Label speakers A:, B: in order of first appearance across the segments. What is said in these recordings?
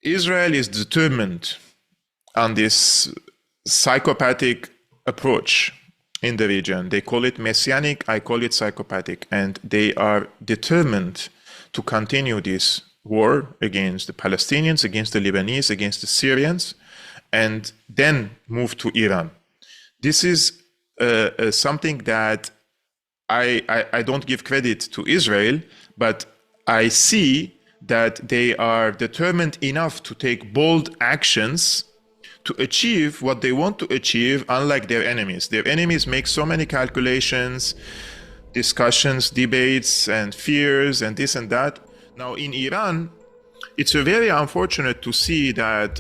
A: Israel is determined on this psychopathic approach in the region. They call it messianic, I call it psychopathic, and they are determined to continue this war against the Palestinians, against the Lebanese, against the Syrians, and then move to Iran. This is something that I don't give credit to Israel, but I see that they are determined enough to take bold actions to achieve what they want to achieve, unlike their enemies. Their enemies make so many calculations, discussions, debates, and fears, and this and that. Now in Iran, it's very unfortunate to see that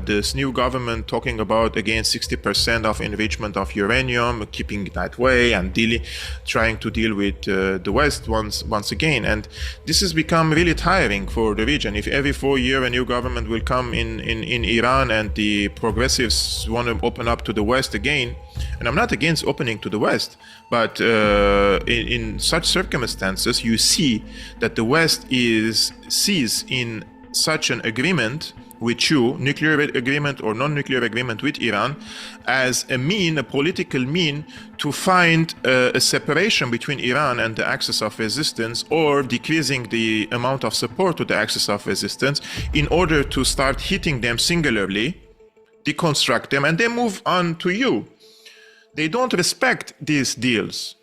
A: this new government talking about again 60% of enrichment of uranium, keeping it that way, and trying to deal with the West once again. And this has become really tiring for the region. If every 4 years a new government will come in Iran and the progressives want to open up to the West again, and I'm not against opening to the West, but in such circumstances, you see that the West sees in such an agreement with you, nuclear agreement or non-nuclear agreement with Iran, as a political mean to find a separation between Iran and the axis of resistance, or decreasing the amount of support to the axis of resistance in order to start hitting them singularly, deconstruct them, and then move on to you. They don't respect these deals.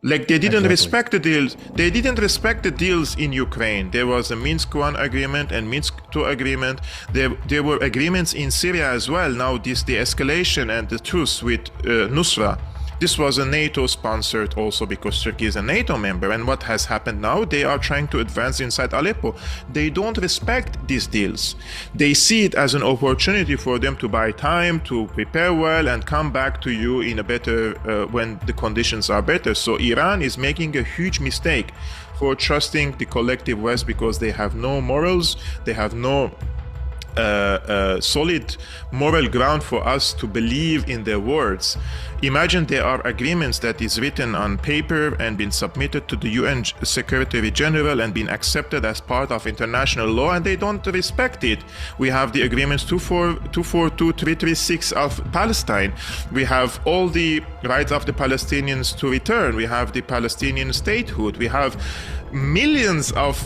A: Like they didn't respect the deals. They didn't respect the deals in Ukraine. There was a Minsk I agreement and Minsk II agreement. There were agreements in Syria as well. Now the escalation and the truce with Nusra. This was a NATO sponsored also because Turkey is a NATO member. And what has happened now? They are trying to advance inside Aleppo. They don't respect these deals. They see it as an opportunity for them to buy time, to prepare well, and come back to you in a better, when the conditions are better. So Iran is making a huge mistake for trusting the collective West, because they have no morals, they have no solid moral ground for us to believe in their words. Imagine there are agreements that is written on paper and been submitted to the UN Secretary General and been accepted as part of international law, and they don't respect it. We have the agreements 242, 336 of Palestine. We have all the rights of the Palestinians to return. We have the Palestinian statehood. We have millions of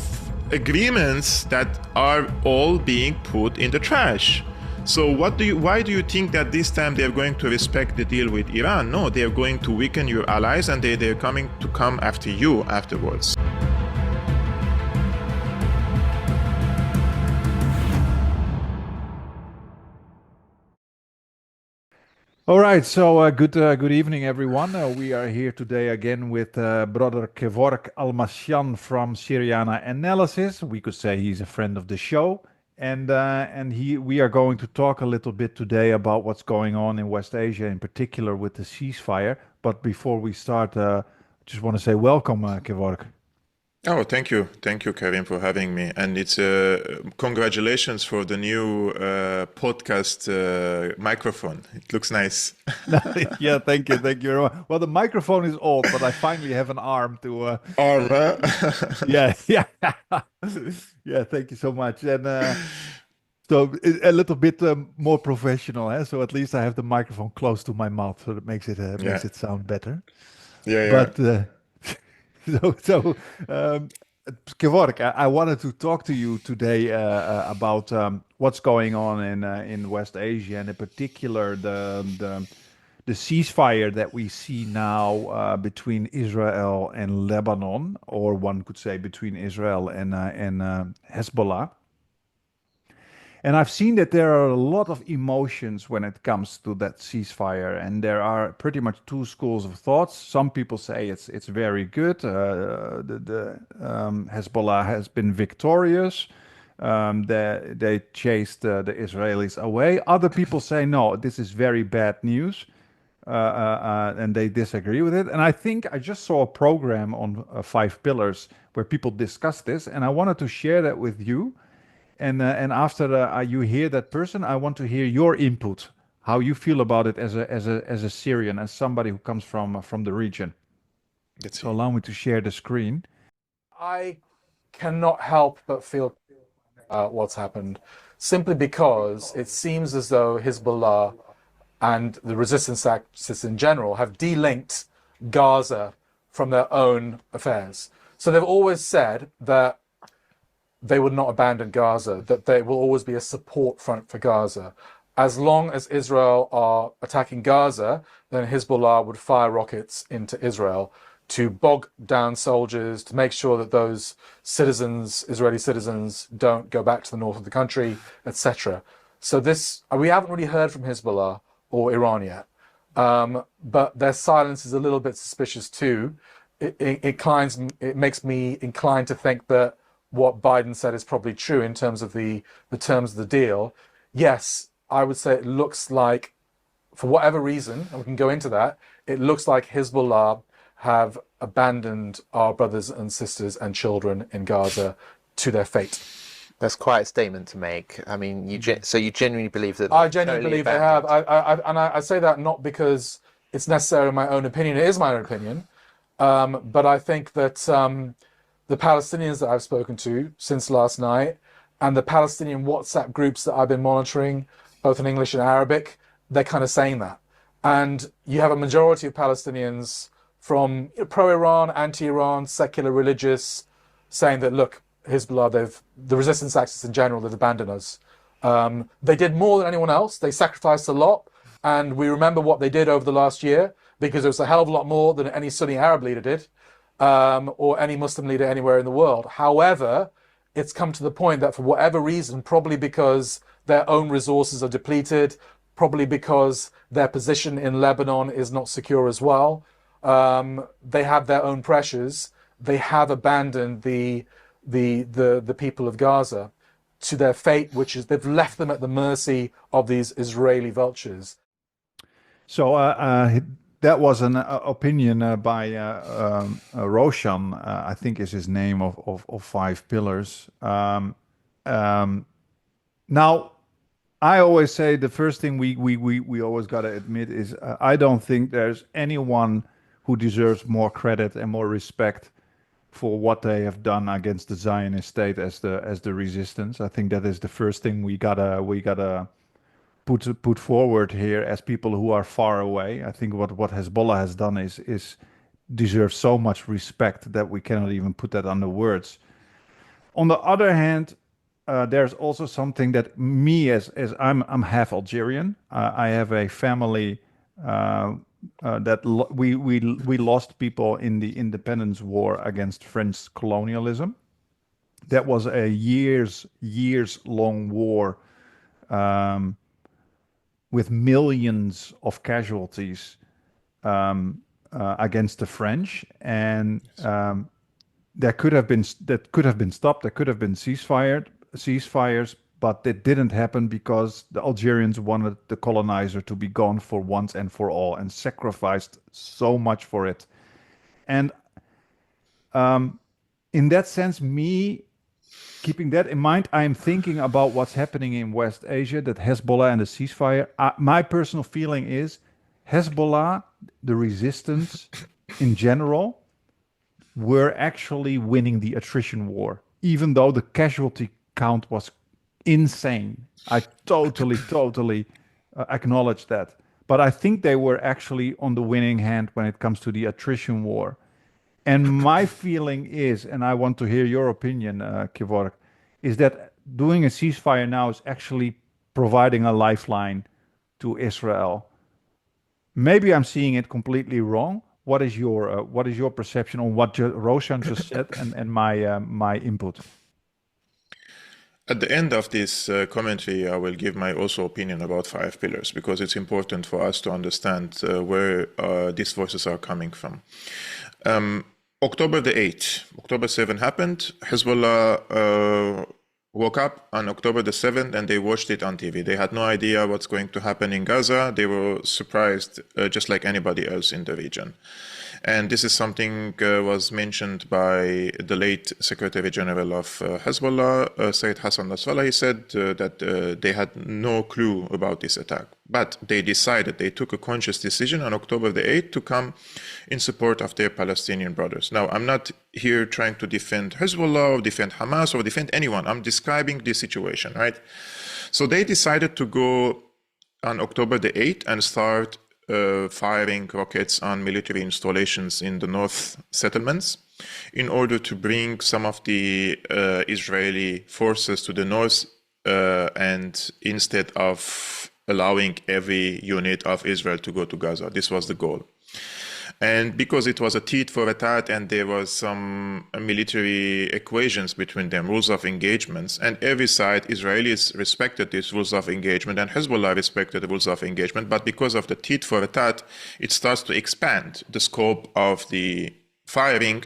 A: agreements that are all being put in the trash. So why do you think that this time they're going to respect the deal with Iran? No, they're going to weaken your allies, and they're coming to come after you afterwards.
B: All right, so good evening, everyone. We are here today again with brother Kevork Almassian from Syriana Analysis. We could say he's a friend of the show, and we are going to talk a little bit today about what's going on in West Asia, in particular with the ceasefire. But before we start, just want to say welcome, Kevork.
A: Oh, thank you, Karim, for having me. And it's congratulations for the new podcast microphone. It looks nice.
B: Yeah, thank you very much. Well, the microphone is old, but I finally have an arm to.
A: Arm, huh?
B: Yeah. Yeah. Thank you so much. And so a little bit more professional, eh? So at least I have the microphone close to my mouth, so that makes it sound better.
A: Yeah.
B: But. Kevork, I wanted to talk to you today about what's going on in West Asia, and in particular the ceasefire that we see now between Israel and Lebanon, or one could say between Israel and Hezbollah. And I've seen that there are a lot of emotions when it comes to that ceasefire, and there are pretty much two schools of thoughts. Some people say it's very good. Hezbollah has been victorious. They chased the Israelis away. Other people say no, this is very bad news, and they disagree with it. And I think I just saw a program on 5 Pillars where people discuss this, and I wanted to share that with you. And after you hear that person, I want to hear your input, how you feel about it as a Syrian, as somebody who comes from the region. So allow me to share the screen.
C: I cannot help but feel what's happened. simply because it seems as though Hezbollah and the resistance axis in general have delinked Gaza from their own affairs. So they've always said that they would not abandon Gaza, that there will always be a support front for Gaza. As long as Israel are attacking Gaza, then Hezbollah would fire rockets into Israel to bog down soldiers, to make sure that those citizens, Israeli citizens, don't go back to the north of the country, etc. So we haven't really heard from Hezbollah or Iran yet, but their silence is a little bit suspicious too. It makes me inclined to think that what Biden said is probably true in terms of the terms of the deal. Yes, I would say it looks like, for whatever reason, and we can go into that, it looks like Hezbollah have abandoned our brothers and sisters and children in Gaza to their fate.
D: That's quite a statement to make. I mean, so you genuinely believe that?
C: I genuinely believe they have. I say that not because it's necessarily my own opinion. It is my own opinion. But I think that the Palestinians that I've spoken to since last night and the Palestinian WhatsApp groups that I've been monitoring, both in English and Arabic, they're kind of saying that. And you have a majority of Palestinians from pro-Iran, anti-Iran, secular, religious, saying that, look, Hezbollah, the resistance axis in general, they've abandoned us. They did more than anyone else. They sacrificed a lot. And we remember what they did over the last year, because it was a hell of a lot more than any Sunni Arab leader did, or any Muslim leader anywhere in the world. However, it's come to the point that for whatever reason, probably because their own resources are depleted, probably because their position in Lebanon is not secure as well, they have their own pressures. They have abandoned the people of Gaza to their fate, which is they've left them at the mercy of these Israeli vultures.
B: So that was an opinion by Roshan, I think is his name, of Five Pillars. Now, I always say the first thing we always got to admit is I don't think there's anyone who deserves more credit and more respect for what they have done against the Zionist state as the resistance. I think that is the first thing we gotta put forward here as people who are far away. I think what Hezbollah has done is deserves so much respect that we cannot even put that under words. On the other hand, there's also something that me as I'm half Algerian. I have a family that we lost people in the independence war against French colonialism. That was a years long war with millions of casualties against the French, and that could have been stopped. There could have been ceasefires, but it didn't happen because the Algerians wanted the colonizer to be gone for once and for all, and sacrificed so much for it. And in that sense, me keeping that in mind, I am thinking about what's happening in West Asia, that Hezbollah and the ceasefire. My personal feeling is Hezbollah, the resistance in general, were actually winning the attrition war, even though the casualty count was insane. I totally acknowledge that. But I think they were actually on the winning hand when it comes to the attrition war. And my feeling is, and I want to hear your opinion, Kevork, is that doing a ceasefire now is actually providing a lifeline to Israel. Maybe I'm seeing it completely wrong. What is your perception on what Roshan just said and my input?
A: At the end of this commentary, I will give my also opinion about Five Pillars, because it's important for us to understand where these voices are coming from. October the 8th, October 7 happened. Hezbollah woke up on October the 7th and they watched it on TV. They had no idea what's going to happen in Gaza. They were surprised just like anybody else in the region. And this is something was mentioned by the late Secretary General of Hezbollah, Sayyid Hassan Nasrallah. He said that they had no clue about this attack. But they decided, they took a conscious decision on October the 8th to come in support of their Palestinian brothers. Now, I'm not here trying to defend Hezbollah or defend Hamas or defend anyone. I'm describing the situation, right? So they decided to go on October the 8th and start firing rockets on military installations in the north settlements in order to bring some of the Israeli forces to the north and instead of allowing every unit of Israel to go to Gaza. This was the goal. And because it was a tit for tat and there was some military equations between them, rules of engagements, and every side, Israelis respected these rules of engagement and Hezbollah respected the rules of engagement, but because of the tit for tat, it starts to expand the scope of the firing,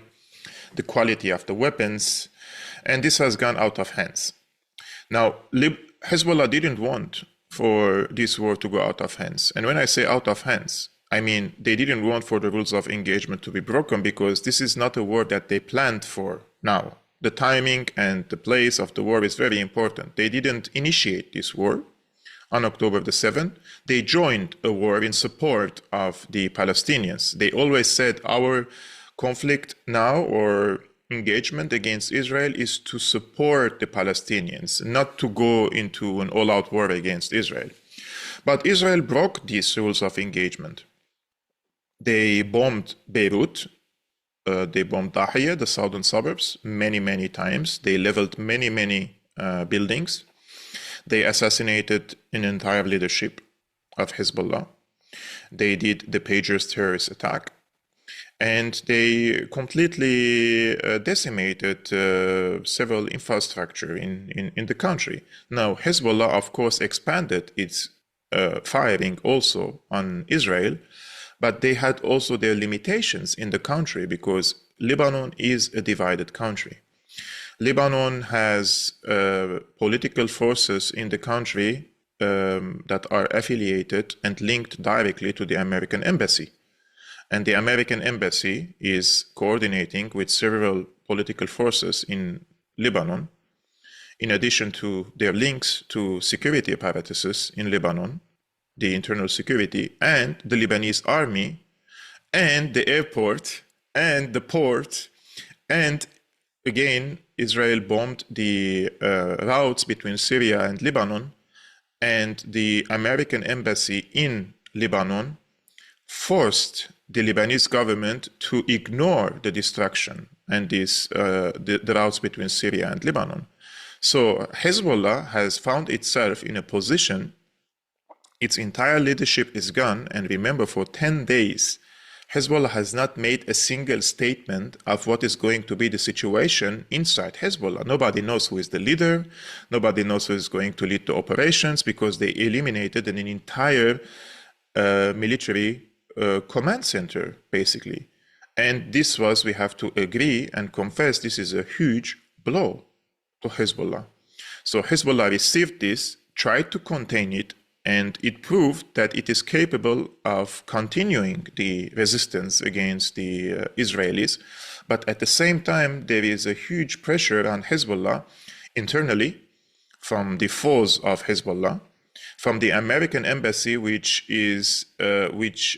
A: the quality of the weapons, and this has gone out of hands. Now, Hezbollah didn't want for this war to go out of hands. And when I say out of hands, I mean, they didn't want for the rules of engagement to be broken because this is not a war that they planned for now. The timing and the place of the war is very important. They didn't initiate this war on October the 7th. They joined a war in support of the Palestinians. They always said our conflict now or engagement against Israel is to support the Palestinians, not to go into an all-out war against Israel. But Israel broke these rules of engagement. They bombed Beirut, they bombed Dahiya, the southern suburbs, many times. They leveled many buildings. They assassinated an entire leadership of Hezbollah. They did the Pagers terrorist attack. And they completely decimated several infrastructure in the country. Now, Hezbollah, of course, expanded its firing also on Israel, but they had also their limitations in the country because Lebanon is a divided country. Lebanon has political forces in the country that are affiliated and linked directly to the American embassy. And the American embassy is coordinating with several political forces in Lebanon, in addition to their links to security apparatuses in Lebanon, the internal security, and the Lebanese army, and the airport, and the port, and again, Israel bombed the routes between Syria and Lebanon, and the American embassy in Lebanon forced the Lebanese government to ignore the destruction and the routes between Syria and Lebanon. So Hezbollah has found itself in a position, its entire leadership is gone, and remember, for 10 days, Hezbollah has not made a single statement of what is going to be the situation inside Hezbollah. Nobody knows who is the leader, nobody knows who is going to lead the operations, because they eliminated an entire military command center, basically. And this was, we have to agree and confess, this is a huge blow to Hezbollah. So Hezbollah received this, tried to contain it, and it proved that it is capable of continuing the resistance against the Israelis. But at the same time, there is a huge pressure on Hezbollah internally from the foes of Hezbollah, from the American embassy, which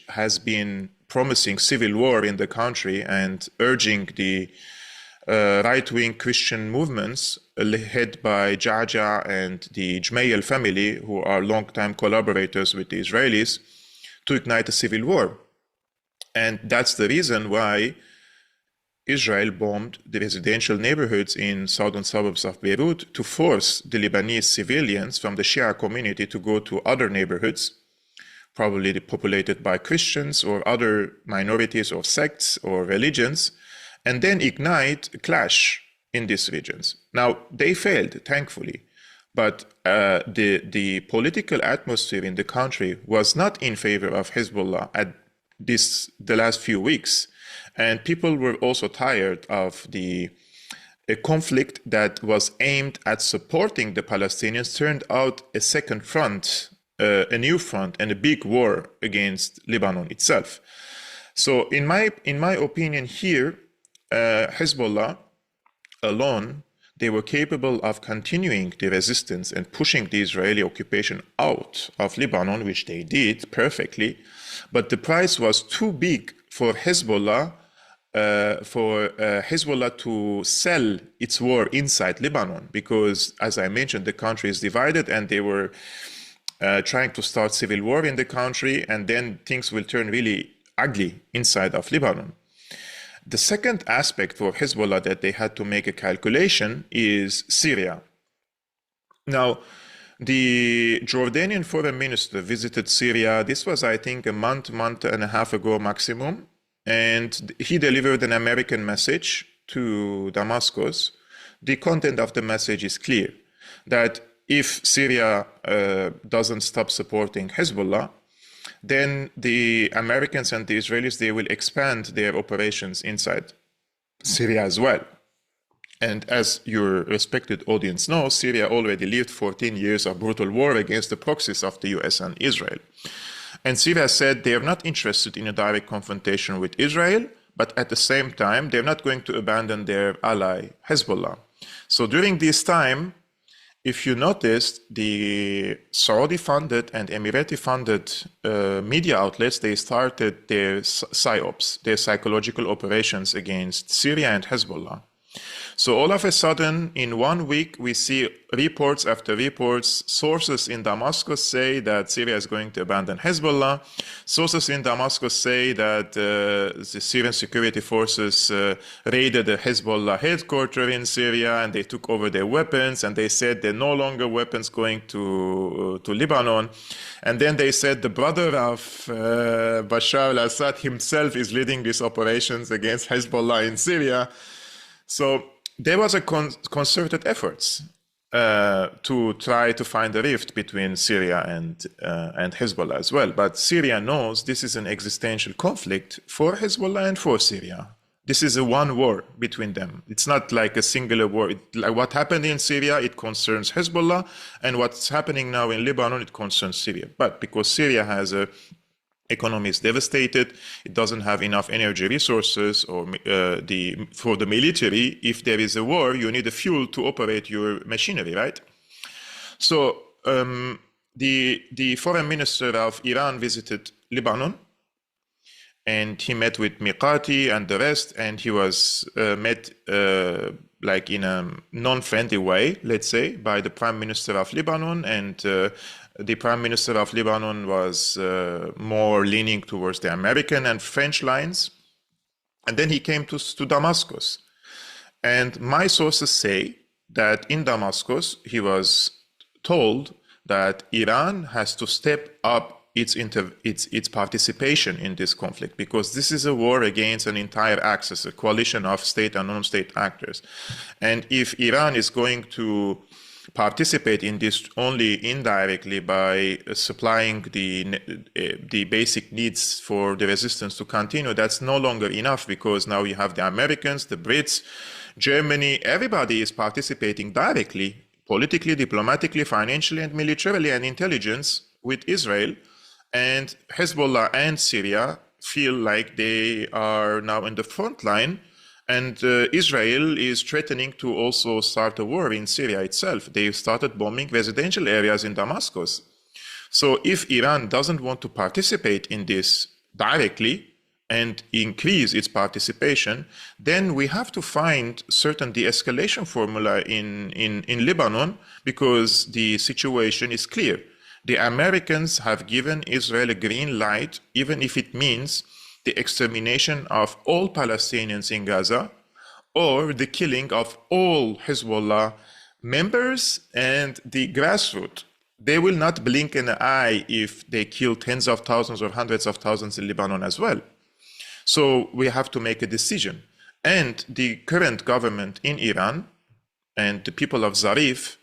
A: has been promising civil war in the country and urging the right-wing Christian movements led by Jaja and the Jmeil family, who are long-time collaborators with the Israelis, to ignite a civil war. And that's the reason why Israel bombed the residential neighborhoods in southern suburbs of Beirut to force the Lebanese civilians from the Shia community to go to other neighborhoods, probably populated by Christians or other minorities or sects or religions, and then ignite a clash in these regions. Now, they failed, thankfully, but the political atmosphere in the country was not in favor of Hezbollah at the last few weeks. And people were also tired of a conflict that was aimed at supporting the Palestinians turned out a second front, a new front, and a big war against Lebanon itself. So in my opinion here, Hezbollah alone, they were capable of continuing the resistance and pushing the Israeli occupation out of Lebanon, which they did perfectly. But the price was too big for Hezbollah, to sell its war inside Lebanon, because, as I mentioned, the country is divided, and they were trying to start civil war in the country, and then things will turn really ugly inside of Lebanon. The second aspect for Hezbollah that they had to make a calculation is Syria. Now, the Jordanian foreign minister visited Syria. This was, I think, a month and a half ago maximum. And he delivered an American message to Damascus. The content of the message is clear, that if Syria doesn't stop supporting Hezbollah, then the Americans and the Israelis, they will expand their operations inside Syria as well. And as your respected audience knows, Syria already lived 14 years of brutal war against the proxies of the US and Israel. And Syria said they are not interested in a direct confrontation with Israel, but at the same time, they're not going to abandon their ally, Hezbollah. So during this time, if you noticed, the Saudi-funded and Emirati-funded media outlets, they started their PSYOPs, their psychological operations against Syria and Hezbollah. So all of a sudden, in 1 week, we see reports after reports. Sources in Damascus say that Syria is going to abandon Hezbollah. Sources in Damascus say that the Syrian security forces raided the Hezbollah headquarters in Syria, and they took over their weapons, and they said they're no longer weapons going to Lebanon. And then they said the brother of Bashar al-Assad himself is leading these operations against Hezbollah in Syria. So there was a concerted efforts to try to find a rift between Syria and Hezbollah as well. But Syria knows this is an existential conflict for Hezbollah and for Syria. This is a one war between them. It's not like a singular war. Like what happened in Syria, it concerns Hezbollah, and what's happening now in Lebanon, it concerns Syria. But because Syria has a economy is devastated, it doesn't have enough energy resources or for the military. If there is a war, you need a fuel to operate your machinery, right? So the foreign minister of Iran visited Lebanon, and he met with Miqati and the rest, and he was met like in a non-friendly way, let's say, by the prime minister of Lebanon, and the prime minister of Lebanon was more leaning towards the American and French lines. And then he came to Damascus. And my sources say that in Damascus, he was told that Iran has to step up its participation in this conflict, because this is a war against an entire axis, a coalition of state and non-state actors. And if Iran is going to participate in this only indirectly by supplying the basic needs for the resistance to continue, that's no longer enough, because now you have the Americans, the Brits, Germany, everybody is participating directly, politically, diplomatically, financially, and militarily, and intelligence with Israel. And Hezbollah and Syria feel like they are now in the front line. And Israel is threatening to also start a war in Syria itself. They've started bombing residential areas in Damascus. So if Iran doesn't want to participate in this directly and increase its participation, then we have to find certain de-escalation formula in Lebanon, because the situation is clear. The Americans have given Israel a green light, even if it means the extermination of all Palestinians in Gaza, or the killing of all Hezbollah members and the grassroots. They will not blink an eye if they kill tens of thousands or hundreds of thousands in Lebanon as well. So we have to make a decision. And the current government in Iran and the people of Zarif,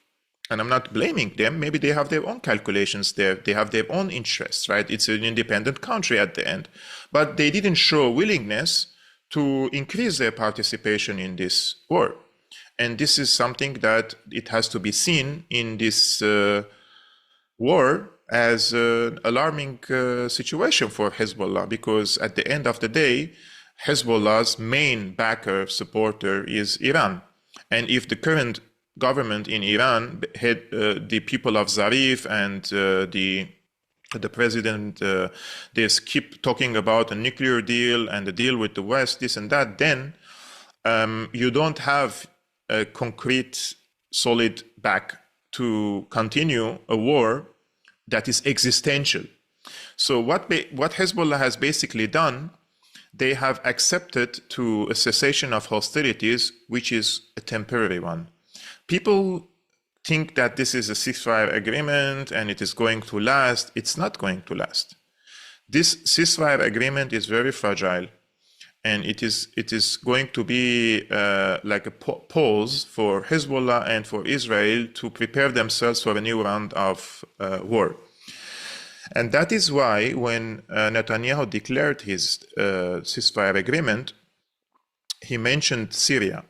A: and I'm not blaming them, maybe they have their own calculations there, they have their own interests, right? It's an independent country at the end. But they didn't show willingness to increase their participation in this war. And this is something that it has to be seen in this war as an alarming situation for Hezbollah, because at the end of the day, Hezbollah's main backer, supporter is Iran. And if the current government in Iran had the people of Zarif and the president, they keep talking about a nuclear deal and a deal with the West, this and that, then you don't have a concrete, solid back to continue a war that is existential. So what Hezbollah has basically done, they have accepted to a cessation of hostilities, which is a temporary one. People think that this is a ceasefire agreement and it is going to last. It's not going to last. This ceasefire agreement is very fragile, and it is going to be like a pause for Hezbollah and for Israel to prepare themselves for a new round of war. And that is why when Netanyahu declared his ceasefire agreement, he mentioned Syria.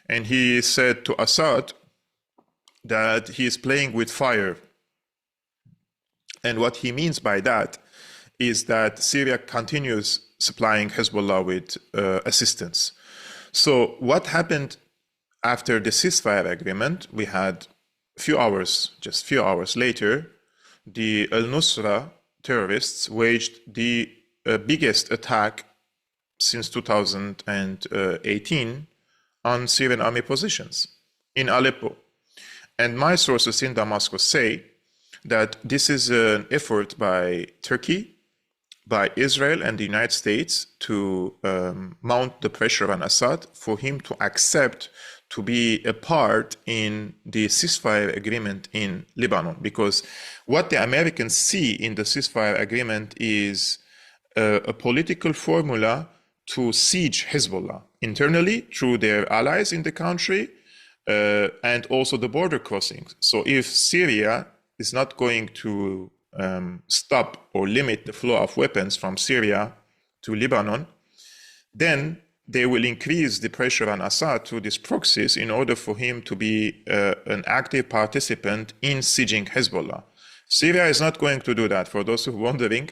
A: And he said to Assad that he is playing with fire. And what he means by that is that Syria continues supplying Hezbollah with assistance. So what happened after the ceasefire agreement? We had just few hours later, the al-Nusra terrorists waged the biggest attack since 2018 on Syrian army positions in Aleppo. And my sources in Damascus say that this is an effort by Turkey, by Israel and the United States to mount the pressure on Assad for him to accept to be a part in the ceasefire agreement in Lebanon. Because what the Americans see in the ceasefire agreement is a political formula to siege Hezbollah internally through their allies in the country and also the border crossings. So if Syria is not going to stop or limit the flow of weapons from Syria to Lebanon, then they will increase the pressure on Assad through these proxies in order for him to be an active participant in sieging Hezbollah. Syria is not going to do that, for those who are wondering.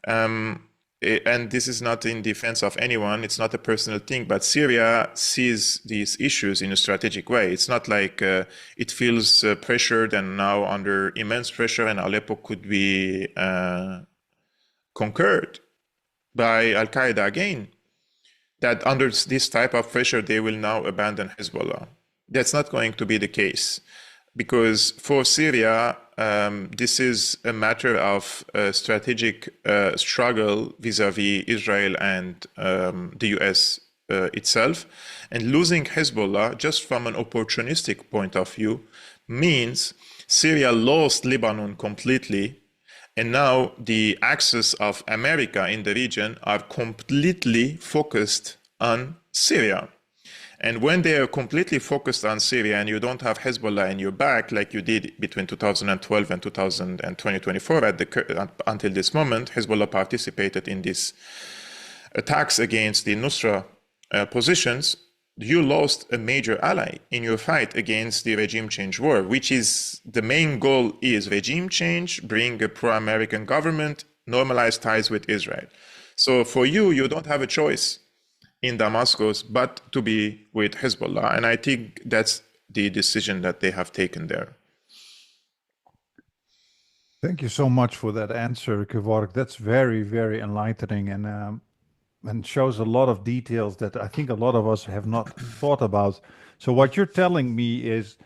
A: And this is not in defense of anyone, it's not a personal thing, but Syria sees these issues in a strategic way. It's not like it feels pressured and now under immense pressure and Aleppo could be conquered by Al-Qaeda again, that under this type of pressure they will now abandon Hezbollah. That's not going to be the case, because for Syria, this is a matter of strategic struggle vis-a-vis Israel and the US itself. And losing Hezbollah, just from an opportunistic point of view, means Syria lost Lebanon completely. And now the axis of America in the region are completely focused on Syria. And when they are completely focused on Syria and you don't have Hezbollah in your back, like you did between 2012 and 2024, until this moment, Hezbollah participated in these attacks against the Nusra positions, you lost a major ally in your fight against the regime change war, which is the main goal is regime change, bring a pro-American government, normalize ties with Israel. So for you, you don't have a choice in Damascus but to be with Hezbollah. And I think that's the decision that they have taken there.
B: Thank you so much for that answer, Kevork. That's very, very enlightening and shows a lot of details that I think a lot of us have not thought about. So what you're telling me is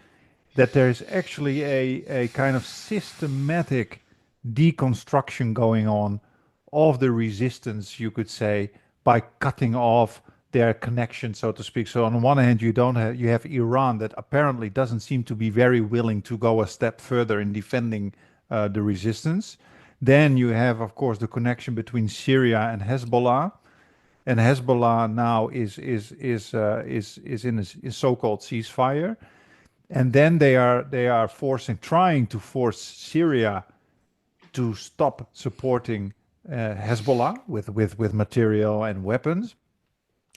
B: that there's actually a kind of systematic deconstruction going on of the resistance, you could say, by cutting off their connection, so to speak. So on one hand, you have Iran that apparently doesn't seem to be very willing to go a step further in defending the resistance. Then you have, of course, the connection between Syria and Hezbollah. And Hezbollah now is in a so-called ceasefire, and then they are trying to force Syria to stop supporting Hezbollah with material and weapons,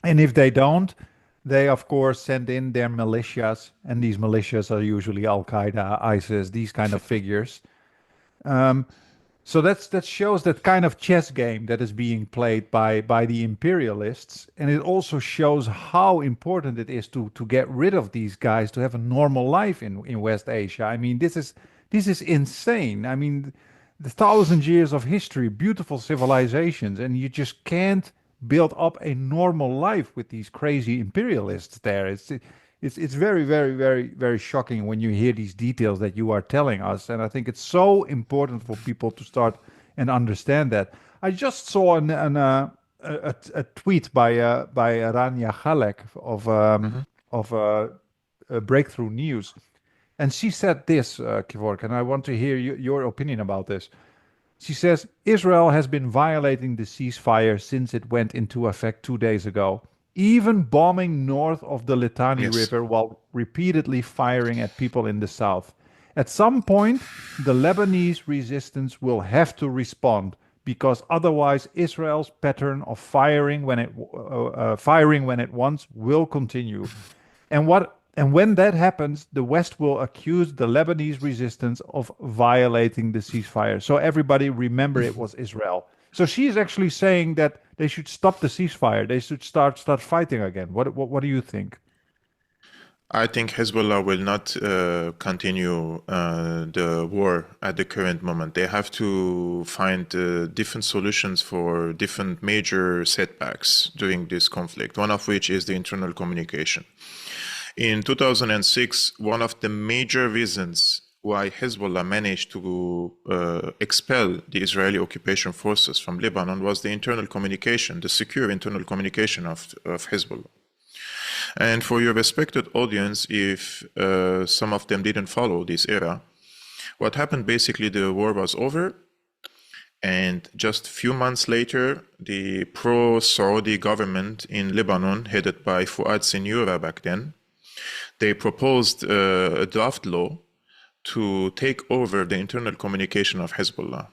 B: and if they don't, they of course send in their militias, and these militias are usually Al-Qaeda, ISIS, these kind of figures, So that shows that kind of chess game that is being played by the imperialists, and it also shows how important it is to get rid of these guys to have a normal life in West Asia. I mean, this is insane. I mean, the thousand years of history, beautiful civilizations, and you just can't build up a normal life with these crazy imperialists there. It's very, very, very, very shocking when you hear these details that you are telling us. And I think it's so important for people to start and understand that. I just saw a tweet by Rania Khalek of Breakthrough News. And she said this, Kevork, and I want to hear your opinion about this. She says, Israel has been violating the ceasefire since it went into effect 2 days ago, even bombing north of the Litani River while repeatedly firing at people in the south. At some point, the Lebanese resistance will have to respond, because otherwise Israel's pattern of firing when it wants will continue. And when that happens, the West will accuse the Lebanese resistance of violating the ceasefire. So everybody remember it was Israel. So she is actually saying that they should stop the ceasefire. They should start fighting again. What do you think?
A: I think Hezbollah will not continue the war at the current moment. They have to find different solutions for different major setbacks during this conflict, one of which is the internal communication. In 2006, one of the major reasons why Hezbollah managed to expel the Israeli occupation forces from Lebanon was the internal communication, the secure internal communication of Hezbollah. And for your respected audience, if some of them didn't follow this era, what happened basically, the war was over, and just a few months later, the pro-Saudi government in Lebanon, headed by Fouad Siniora back then, they proposed a draft law to take over the internal communication of Hezbollah.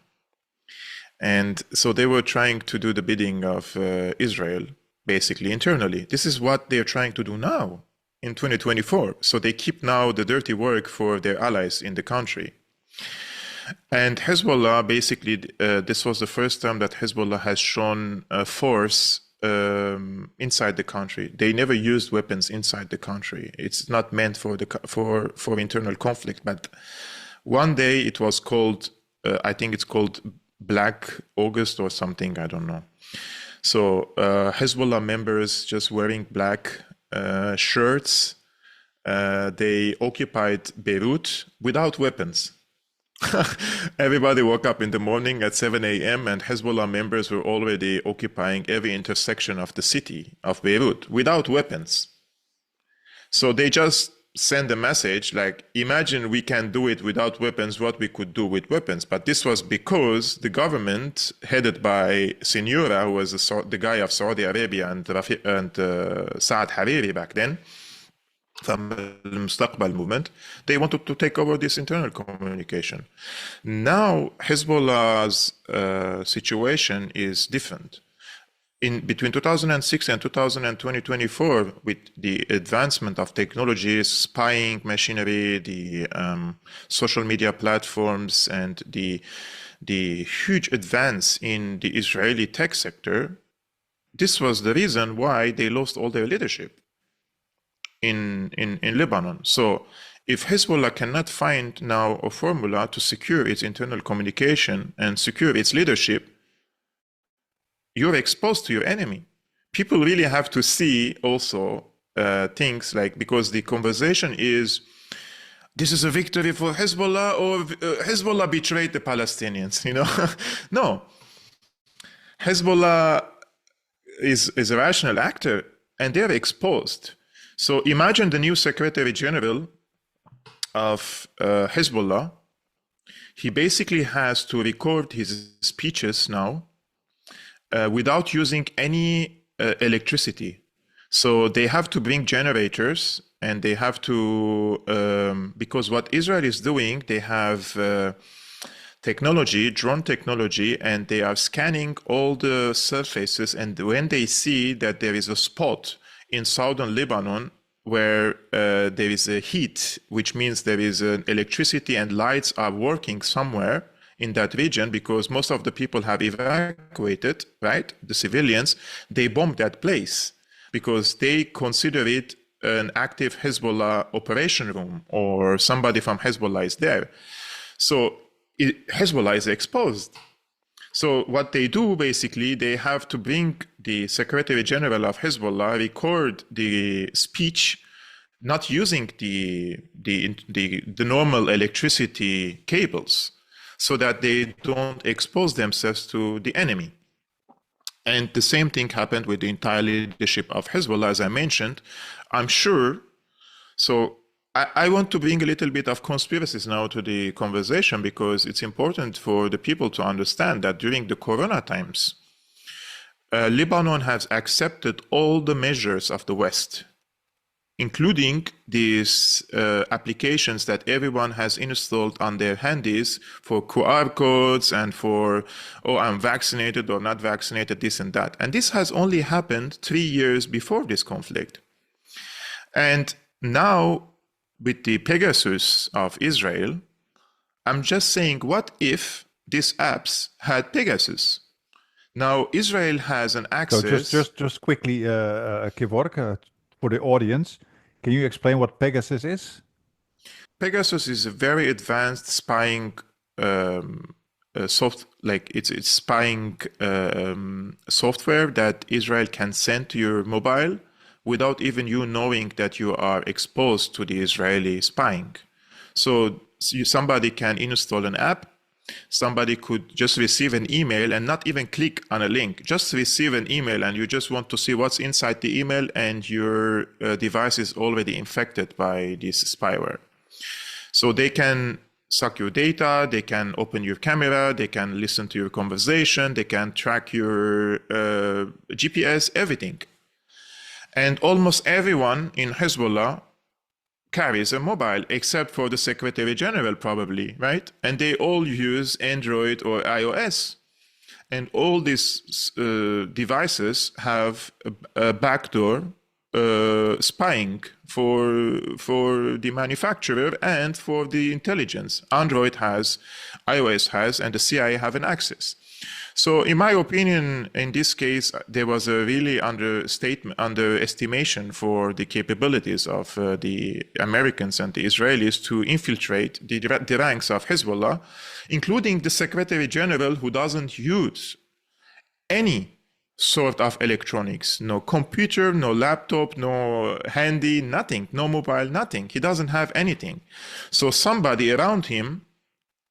A: And so they were trying to do the bidding of Israel, basically internally. This is what they're trying to do now in 2024. So they keep now the dirty work for their allies in the country. And Hezbollah, basically, this was the first time that Hezbollah has shown force inside the country. They never used weapons inside the country. It's not meant for internal conflict. But one day it was called, I think it's called Black August or something. I don't know. So Hezbollah members just wearing black shirts. They occupied Beirut without weapons. Everybody woke up in the morning at 7 a.m. and Hezbollah members were already occupying every intersection of the city of Beirut without weapons. So they just send a message like, imagine we can do it without weapons, what we could do with weapons. But this was because the government, headed by Siniora, who was the guy of Saudi Arabia, and Saad Hariri back then, from the Mustaqbal movement, they wanted to take over this internal communication. Now Hezbollah's situation is different. Between 2006 and 2024, with the advancement of technologies, spying machinery, the social media platforms, and the huge advance in the Israeli tech sector, this was the reason why they lost all their leadership in Lebanon. So if Hezbollah cannot find now a formula to secure its internal communication and secure its leadership, you're exposed to your enemy. People really have to see also things like, because the conversation is, this is a victory for Hezbollah, or Hezbollah betrayed the Palestinians, you know? No. Hezbollah is a rational actor, and they're exposed. So imagine the new Secretary General of Hezbollah. He basically has to record his speeches now without using any electricity. So they have to bring generators, and they have to, because what Israel is doing, they have technology, drone technology, and they are scanning all the surfaces. And when they see that there is a spot in southern Lebanon where there is a heat, which means there is an electricity and lights are working somewhere in that region, because most of the people have evacuated, right? The civilians, they bombed that place because they consider it an active Hezbollah operation room, or somebody from Hezbollah is there. So Hezbollah is exposed. So what they do, basically, they have to bring the Secretary General of Hezbollah, record the speech, not using the normal electricity cables, so that they don't expose themselves to the enemy. And the same thing happened with the entire leadership of Hezbollah, as I mentioned. I'm sure. So I want to bring a little bit of conspiracies now to the conversation, because it's important for the people to understand that during the Corona times, Lebanon has accepted all the measures of the West, including these applications that everyone has installed on their handies for QR codes and for, oh, I'm vaccinated or not vaccinated, this and that. And this has only happened 3 years before this conflict. And now, with the Pegasus of Israel, I'm just saying, what if these apps had Pegasus? Now, Israel has an access.
B: So just quickly, Kevork, for the audience, can you explain what Pegasus is?
A: Pegasus is a very advanced spying it's spying software that Israel can send to your mobile without even you knowing that you are exposed to the Israeli spying. So somebody can install an app. Somebody could just receive an email and not even click on a link, just receive an email, and you just want to see what's inside the email, and your device is already infected by this spyware. So they can suck your data, they can open your camera, they can listen to your conversation, they can track your GPS, everything. And almost everyone in Hezbollah carries a mobile, except for the Secretary General, probably, right? And they all use Android or iOS. And all these devices have a backdoor spying for the manufacturer and for the intelligence. Android has, iOS has, and the CIA have an access. So in my opinion, in this case, there was a really underestimation for the capabilities of the Americans and the Israelis to infiltrate the ranks of Hezbollah, including the Secretary General, who doesn't use any sort of electronics, no computer, no laptop, no handy, nothing, no mobile, nothing. He doesn't have anything. So somebody around him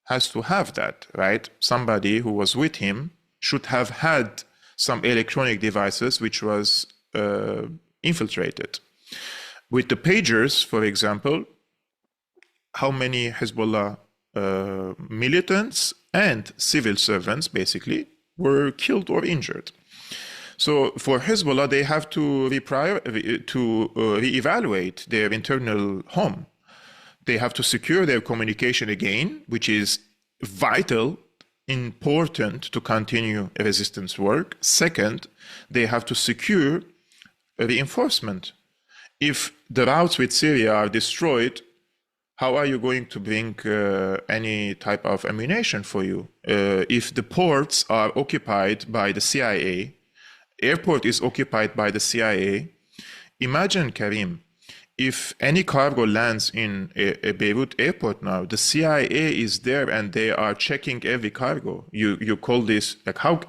A: has to have that, right? Somebody who was with him should have had some electronic devices which was infiltrated. With the pagers, for example, how many Hezbollah militants and civil servants basically were killed or injured? So for Hezbollah, they have to reevaluate their internal home. They have to secure their communication again, which is vital, important to continue resistance work. Second, they have to secure reinforcement. If the routes with Syria are destroyed, how are you going to bring any type of ammunition for you? If the ports are occupied by the CIA, airport is occupied by the CIA, imagine, Karim, if any cargo lands in a Beirut airport now, the CIA is there and they are checking every cargo. You call this, like, how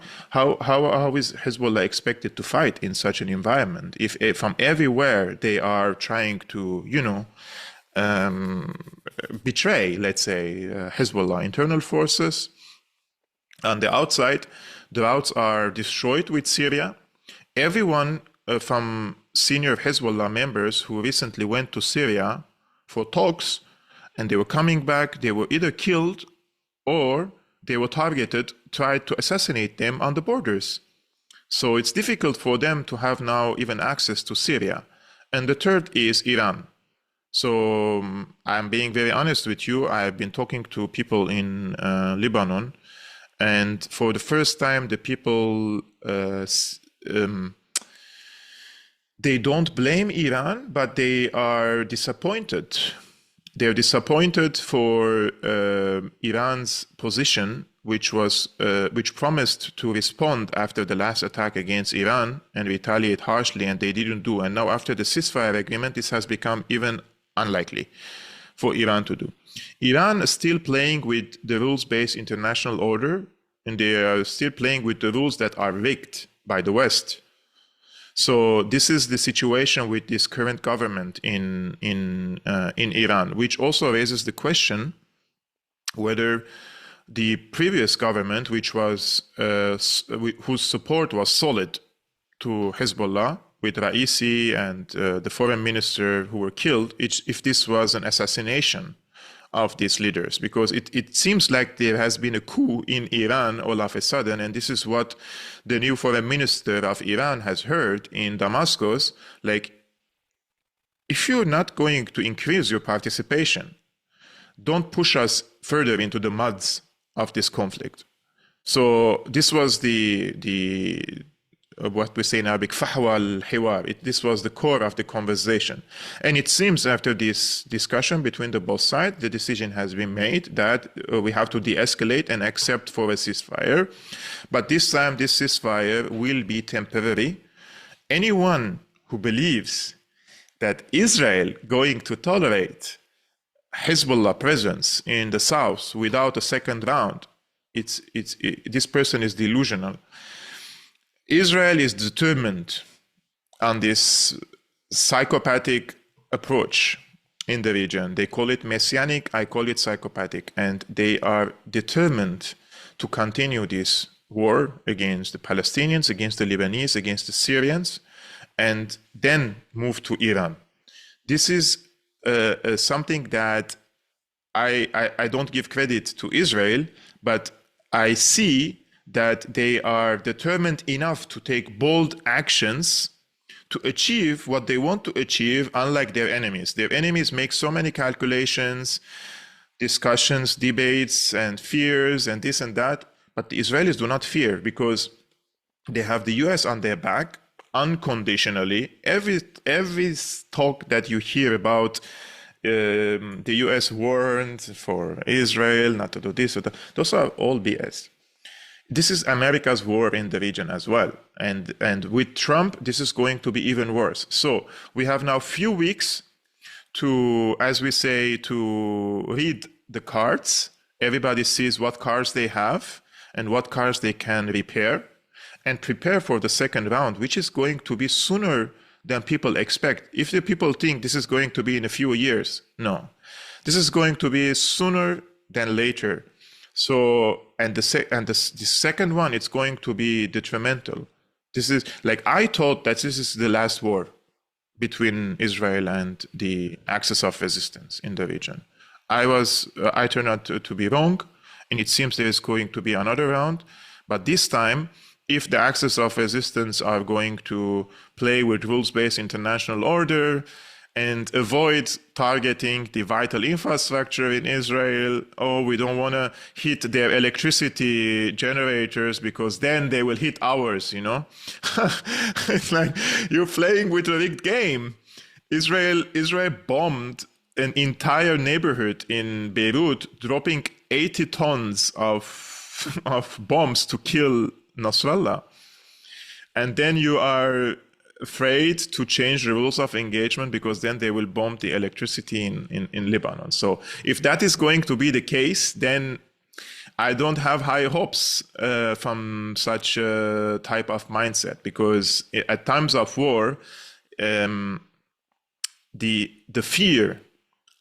A: is Hezbollah expected to fight in such an environment? If from everywhere they are trying to, betray, let's say, Hezbollah internal forces. On the outside, the routes are destroyed with Syria. Everyone from senior Hezbollah members who recently went to Syria for talks and they were coming back, they were either killed or they were targeted, tried to assassinate them on the borders. So it's difficult for them to have now even access to Syria. And the third is Iran. So I'm being very honest with you. I've been talking to people in Lebanon, and for the first time, the people they don't blame Iran, but they are disappointed. They're disappointed for Iran's position which promised to respond after the last attack against Iran and retaliate harshly, and they didn't do. And now after the ceasefire agreement, this has become even unlikely for Iran to do. Iran is still playing with the rules-based international order, and they are still playing with the rules that are rigged by the West. So this is the situation with this current government in Iran, which also raises the question whether the previous government, which was whose support was solid to Hezbollah, with Raisi and the foreign minister who were killed, if this was an assassination of these leaders, because it seems like there has been a coup in Iran all of a sudden, and this is what the new foreign minister of Iran has heard in Damascus, like, if you're not going to increase your participation, don't push us further into the muds of this conflict. So this was the what we say in Arabic, fahwa al-hiwar. This was the core of the conversation. And it seems after this discussion between the both sides, the decision has been made that we have to de-escalate and accept for a ceasefire. But this time, this ceasefire will be temporary. Anyone who believes that Israel going to tolerate Hezbollah presence in the south without a second round, this person is delusional. Israel is determined on this psychopathic approach in the region. They call it messianic, I call it psychopathic, and they are determined to continue this war against the Palestinians, against the Lebanese, against the Syrians, and then move to Iran. This is something that I don't give credit to Israel, but I see that they are determined enough to take bold actions to achieve what they want to achieve, unlike their enemies. Their enemies make so many calculations, discussions, debates, and fears, and this and that, but the Israelis do not fear because they have the US on their back unconditionally. Every talk that you hear about the US warned for Israel not to do this or that, those are all BS. This is America's war in the region as well. And with Trump, this is going to be even worse. So we have now few weeks to, as we say, to read the cards. Everybody sees what cards they have and what cards they can repair, and prepare for the second round, which is going to be sooner than people expect. If the people think this is going to be in a few years, no. This is going to be sooner than later. So, and the second one, it's going to be detrimental. This is like, I thought that this is the last war between Israel and the axis of resistance in the region. I turned out to be wrong, and it seems there is going to be another round. But this time, if the axis of resistance are going to play with rules-based international order and avoid targeting the vital infrastructure in Israel, we don't want to hit their electricity generators because then they will hit ours, you know? It's like you're playing with a rigged game. Israel bombed an entire neighborhood in Beirut, dropping 80 tons of bombs to kill Nasrallah. And then you are afraid to change the rules of engagement because then they will bomb the electricity in Lebanon. So if that is going to be the case, then I don't have high hopes from such a type of mindset, because at times of war, the fear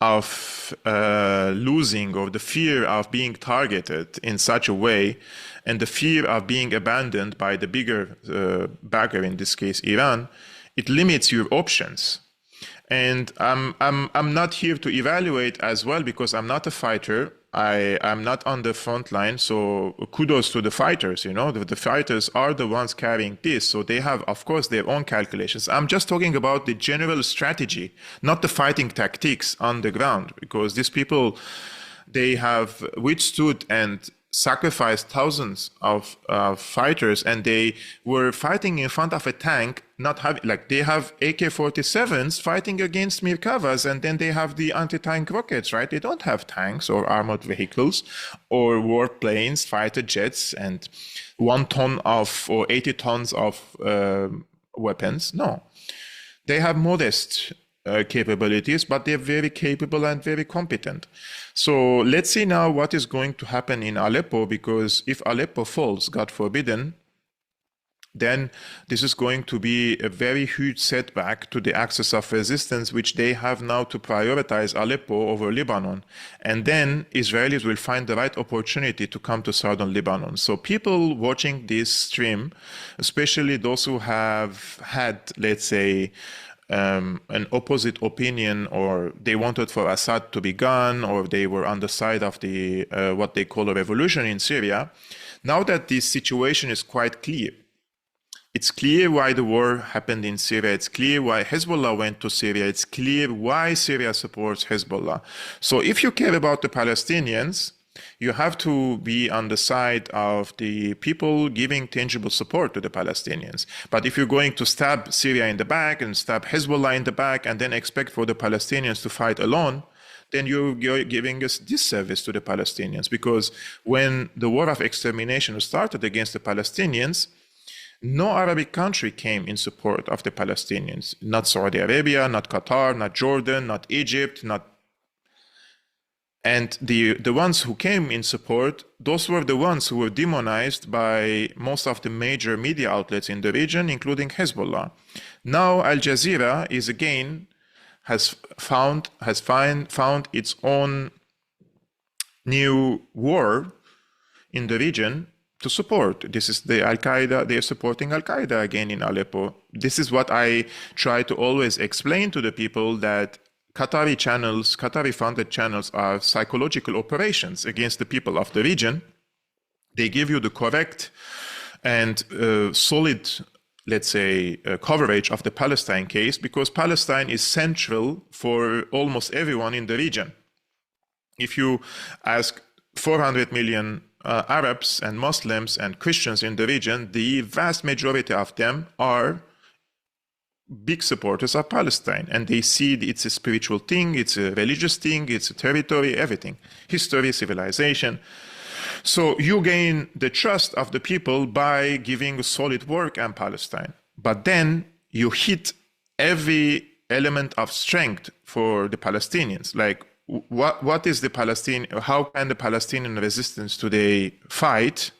A: of losing, or the fear of being targeted in such a way, and the fear of being abandoned by the bigger backer, in this case Iran, it limits your options. And I'm not here to evaluate as well, because I'm not a fighter. I'm not on the front line, so kudos to the fighters. You know, the fighters are the ones carrying this, so they have, of course, their own calculations. I'm just talking about the general strategy, not the fighting tactics on the ground, because these people, they have withstood and sacrificed thousands of fighters, and they were fighting in front of a tank, not having, like, they have AK-47s fighting against Mirkavas, and then they have the anti-tank rockets, right? They don't have tanks or armored vehicles or warplanes, fighter jets, and 1 ton of or 80 tons of weapons. No, they have modest capabilities, but they're very capable and very competent. So let's see now what is going to happen in Aleppo, because if Aleppo falls, God forbidden, then this is going to be a very huge setback to the axis of resistance, which they have now to prioritize Aleppo over Lebanon. And then Israelis will find the right opportunity to come to southern Lebanon. So people watching this stream, especially those who have had, let's say, an opposite opinion, or they wanted for Assad to be gone, or they were on the side of the what they call a revolution in Syria. Now that this situation is quite clear, it's clear why the war happened in Syria. It's clear why Hezbollah went to Syria. It's clear why Syria supports Hezbollah. So if you care about the Palestinians, you have to be on the side of the people giving tangible support to the Palestinians. But if you're going to stab Syria in the back and stab Hezbollah in the back and then expect for the Palestinians to fight alone, then you're giving us disservice to the Palestinians. Because when the war of extermination started against the Palestinians, no Arabic country came in support of the Palestinians. Not Saudi Arabia, not Qatar, not Jordan, not Egypt, not. And the ones who came in support, those were the ones who were demonized by most of the major media outlets in the region, including Hezbollah. Now Al Jazeera is again has found its own new war in the region to support. This is the Al-Qaeda. They are supporting Al-Qaeda again in Aleppo. This is what I try to always explain to the people, that Qatari channels, Qatari-funded channels, are psychological operations against the people of the region. They give you the correct and solid, let's say, coverage of the Palestine case, because Palestine is central for almost everyone in the region. If you ask 400 million Arabs and Muslims and Christians in the region, the vast majority of them are big supporters of Palestine, and they see it's a spiritual thing, it's a religious thing, it's a territory, everything, history, civilization. So you gain the trust of the people by giving solid work on Palestine, but then you hit every element of strength for the Palestinians. Like, what is the Palestinian? How can the Palestinian resistance today fight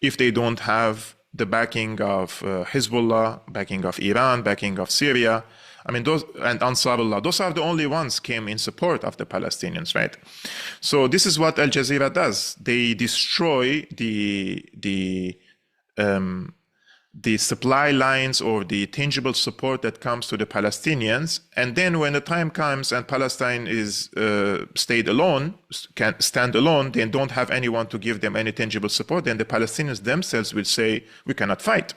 A: if they don't have the backing of Hezbollah, backing of Iran, backing of Syria? I mean, those, and Ansarullah, those are the only ones came in support of the Palestinians, right? So this is what Al Jazeera does. They destroy the supply lines or the tangible support that comes to the Palestinians. And then when the time comes and Palestine is stayed alone, can stand alone, they don't have anyone to give them any tangible support, then the Palestinians themselves will say, we cannot fight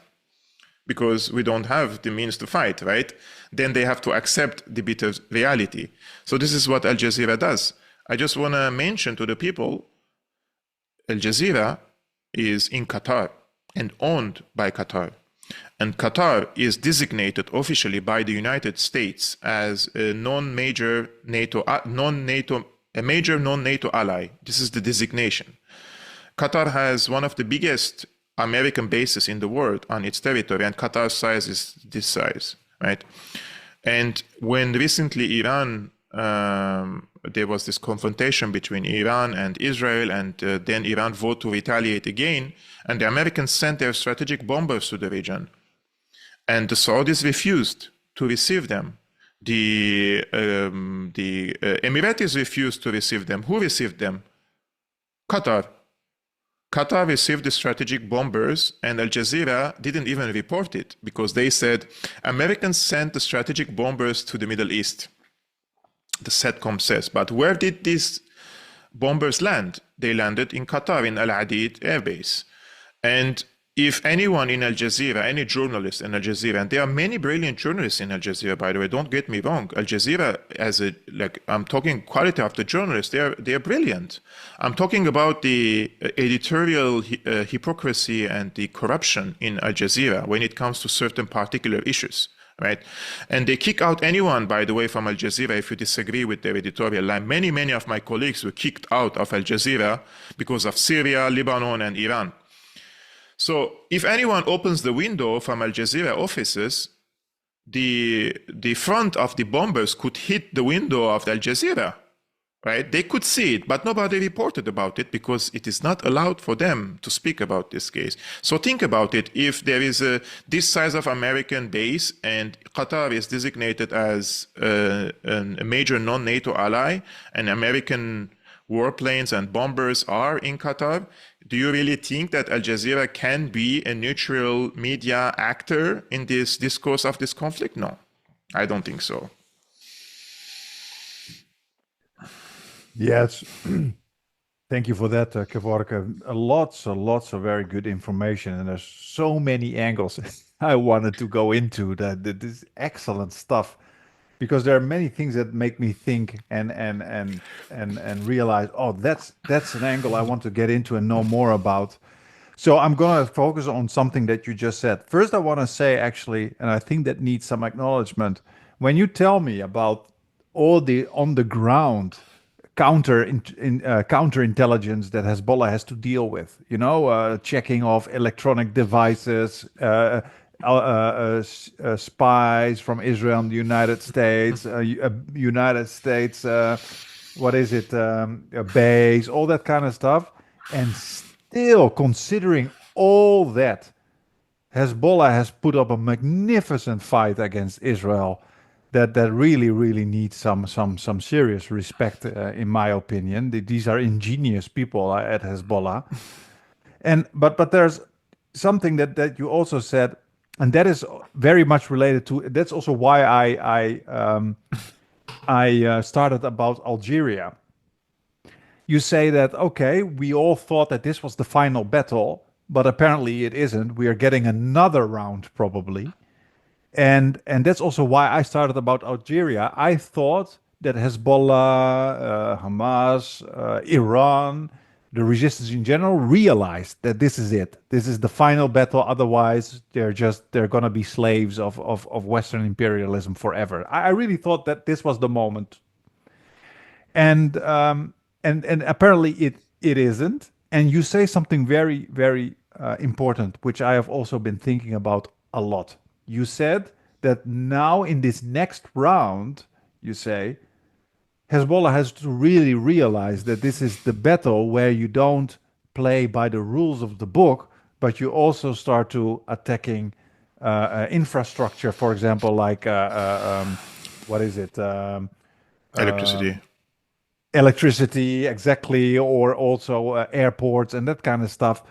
A: because we don't have the means to fight, right? Then they have to accept the bitter reality. So this is what Al Jazeera does. I just want to mention to the people, Al Jazeera is in Qatar and owned by Qatar. And Qatar is designated officially by the United States as a major non-NATO ally. This is the designation. Qatar has one of the biggest American bases in the world on its territory, and Qatar's size is this size, right? And when recently Iran, there was this confrontation between Iran and Israel, and then Iran voted to retaliate again, and the Americans sent their strategic bombers to the region, and the Saudis refused to receive them. The Emiratis refused to receive them. Who received them? Qatar. Qatar received the strategic bombers, and Al Jazeera didn't even report it because they said Americans sent the strategic bombers to the Middle East. The SATCOM says, but where did these bombers land? They landed in Qatar, in Al Hadid Air Base. And if anyone in Al Jazeera, any journalist in Al Jazeera, and there are many brilliant journalists in Al Jazeera, by the way, don't get me wrong. Al Jazeera, I'm talking quality of the journalists, they are brilliant. I'm talking about the editorial hypocrisy and the corruption in Al Jazeera when it comes to certain particular issues, right? And they kick out anyone, by the way, from Al Jazeera if you disagree with their editorial line. Many of my colleagues were kicked out of Al Jazeera because of Syria, Lebanon, and Iran. So if anyone opens the window from Al Jazeera offices, the front of the bombers could hit the window of Al Jazeera, right? They could see it, but nobody reported about it because it is not allowed for them to speak about this case. So think about it. If there is this size of American base and Qatar is designated as a major non-NATO ally and American warplanes and bombers are in Qatar, do you really think that Al Jazeera can be a neutral media actor in this discourse of this conflict? No, I don't think so.
B: Yes. Thank you for that, Kevork. Lots of very good information, and there's so many angles I wanted to go into that. This excellent stuff. Because there are many things that make me think and realize, oh, that's an angle I want to get into and know more about. So I'm going to focus on something that you just said. First, I want to say, actually, and I think that needs some acknowledgement. When you tell me about all the on-the-ground counterintelligence that Hezbollah has to deal with, checking off electronic devices, spies from Israel and the United States, base, all that kind of stuff. And still, considering all that, Hezbollah has put up a magnificent fight against Israel that really needs some serious respect, in my opinion. These are ingenious people at Hezbollah. But there's something that you also said, and that is very much related to. That's also why I started about Algeria. You say that, okay, we all thought that this was the final battle, but apparently it isn't. We are getting another round probably, and that's also why I started about Algeria. I thought that Hezbollah, Hamas, Iran, the resistance in general realized that this is it. This is the final battle. Otherwise, they're going to be slaves of Western imperialism forever. I really thought that this was the moment, and apparently it isn't. And you say something very important, which I have also been thinking about a lot. You said that now in this next round, you say, Hezbollah has to really realize that this is the battle where you don't play by the rules of the book, but you also start to attacking infrastructure, for example, like electricity, exactly, or also airports and that kind of stuff.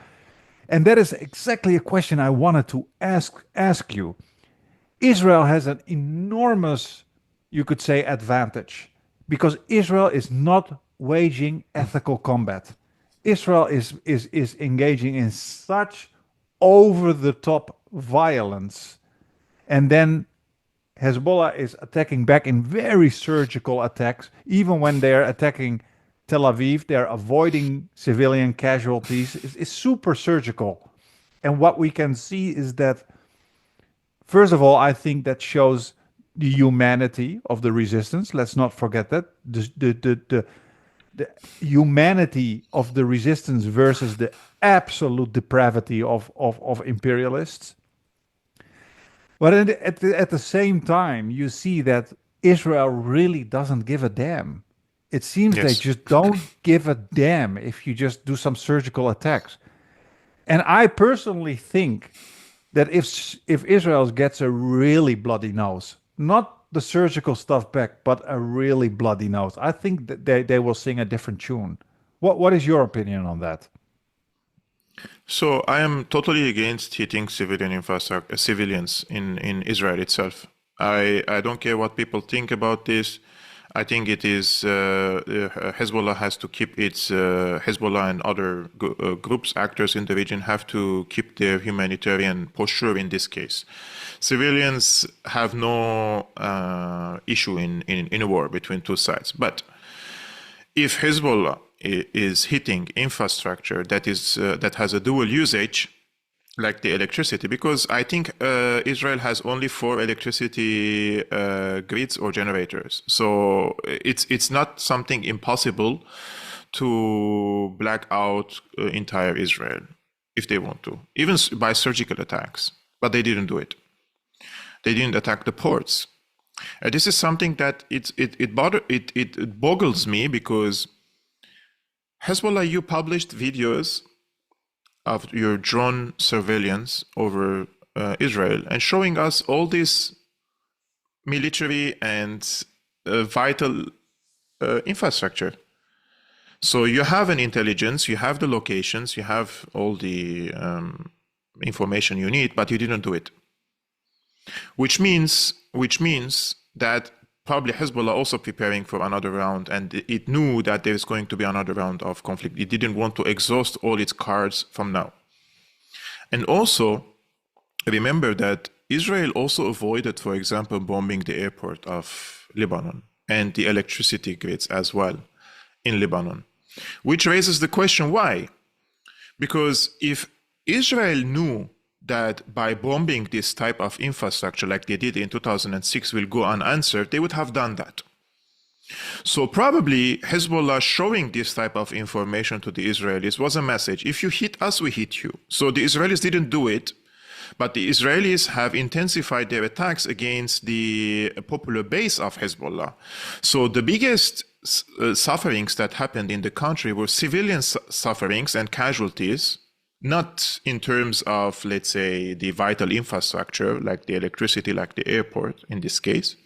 B: And that is exactly a question I wanted to ask you. Israel has an enormous, you could say, advantage, because Israel is not waging ethical combat. Israel is engaging in such over-the-top violence, and then Hezbollah is attacking back in very surgical attacks. Even when they're attacking Tel Aviv, they're avoiding civilian casualties. It's super surgical. And what we can see is that, first of all, I think that shows the humanity of the resistance. Let's not forget that. The humanity of the resistance versus the absolute depravity of imperialists. But at the same time, you see that Israel really doesn't give a damn. It seems they just don't give a damn if you just do some surgical attacks. And I personally think that if Israel gets a really bloody nose, not the surgical stuff back, but a really bloody nose, I think that they will sing a different tune. What is your opinion on that?
A: So I am totally against hitting civilians in Israel itself. I don't care what people think about this. I think it is Hezbollah has to keep its Hezbollah and other groups, actors in the region have to keep their humanitarian posture in this case. Civilians have no issue in a war between two sides. But if Hezbollah is hitting infrastructure that has a dual usage, like the electricity, because I think Israel has only 4 electricity grids or generators. So it's not something impossible to black out entire Israel if they want to, even by surgical attacks. But they didn't do it. They didn't attack the ports. This is something that it boggles me, because Hezbollah, you published videos of your drone surveillance over Israel and showing us all this military and vital infrastructure. So you have an intelligence, you have the locations, you have all the information you need, but you didn't do it. Which means that probably Hezbollah also preparing for another round, and it knew that there is going to be another round of conflict. It didn't want to exhaust all its cards from now. And also, remember that Israel also avoided, for example, bombing the airport of Lebanon and the electricity grids as well in Lebanon, which raises the question, why? Because if Israel knew that by bombing this type of infrastructure like they did in 2006 will go unanswered, they would have done that. So probably Hezbollah showing this type of information to the Israelis was a message. If you hit us, we hit you. So the Israelis didn't do it, but the Israelis have intensified their attacks against the popular base of Hezbollah. So the biggest sufferings that happened in the country were civilian sufferings and casualties, not in terms of, let's say, the vital infrastructure, like the electricity, like the airport in this case,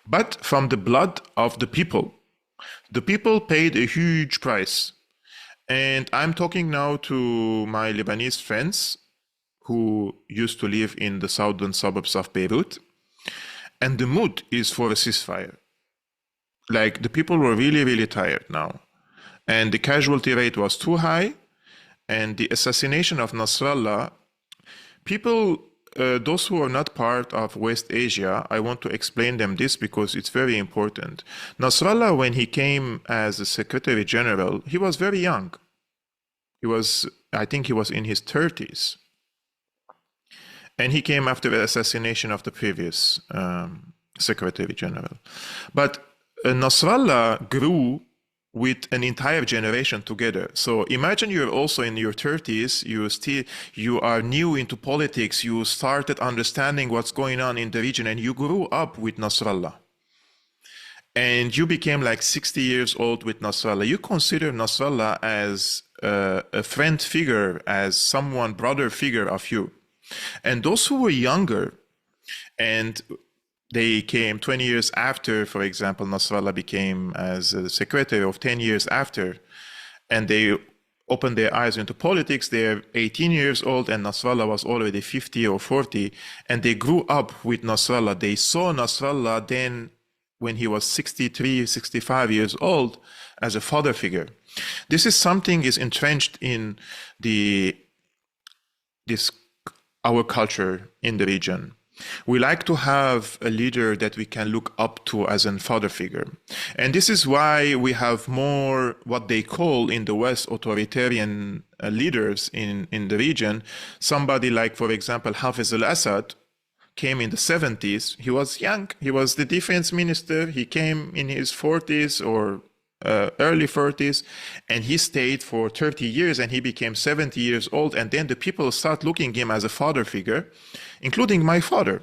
A: but from the blood of the people. The people paid a huge price. And I'm talking now to my Lebanese friends who used to live in the southern suburbs of Beirut. And the mood is for a ceasefire. Like, the people were really, really tired now. And the casualty rate was too high. And the assassination of Nasrallah, people, those who are not part of West Asia, I want to explain them this because it's very important. Nasrallah, when he came as a Secretary General, he was very young. I think he was in his 30s. And he came after the assassination of the previous Secretary General. But Nasrallah grew with an entire generation together. So imagine you're also in your 30s, you are new into politics, you started understanding what's going on in the region, and you grew up with Nasrallah. And you became like 60 years old with Nasrallah. You consider Nasrallah as a friend figure, as someone, brother figure of you. And those who were younger, and they came 20 years after, for example, Nasrallah became as a secretary of 10 years after, and they opened their eyes into politics. They're 18 years old, and Nasrallah was already 50 or 40, and they grew up with Nasrallah. They saw Nasrallah then when he was 63, 65 years old as a father figure. This is something is entrenched in our culture in the region. We like to have a leader that we can look up to as a father figure. And this is why we have more what they call in the West authoritarian leaders in the region. Somebody like, for example, Hafez al-Assad came in the 70s. He was young. He was the defense minister. He came in his 40s or early 40s, and he stayed for 30 years, and he became 70 years old. And then the people start looking him as a father figure, including my father.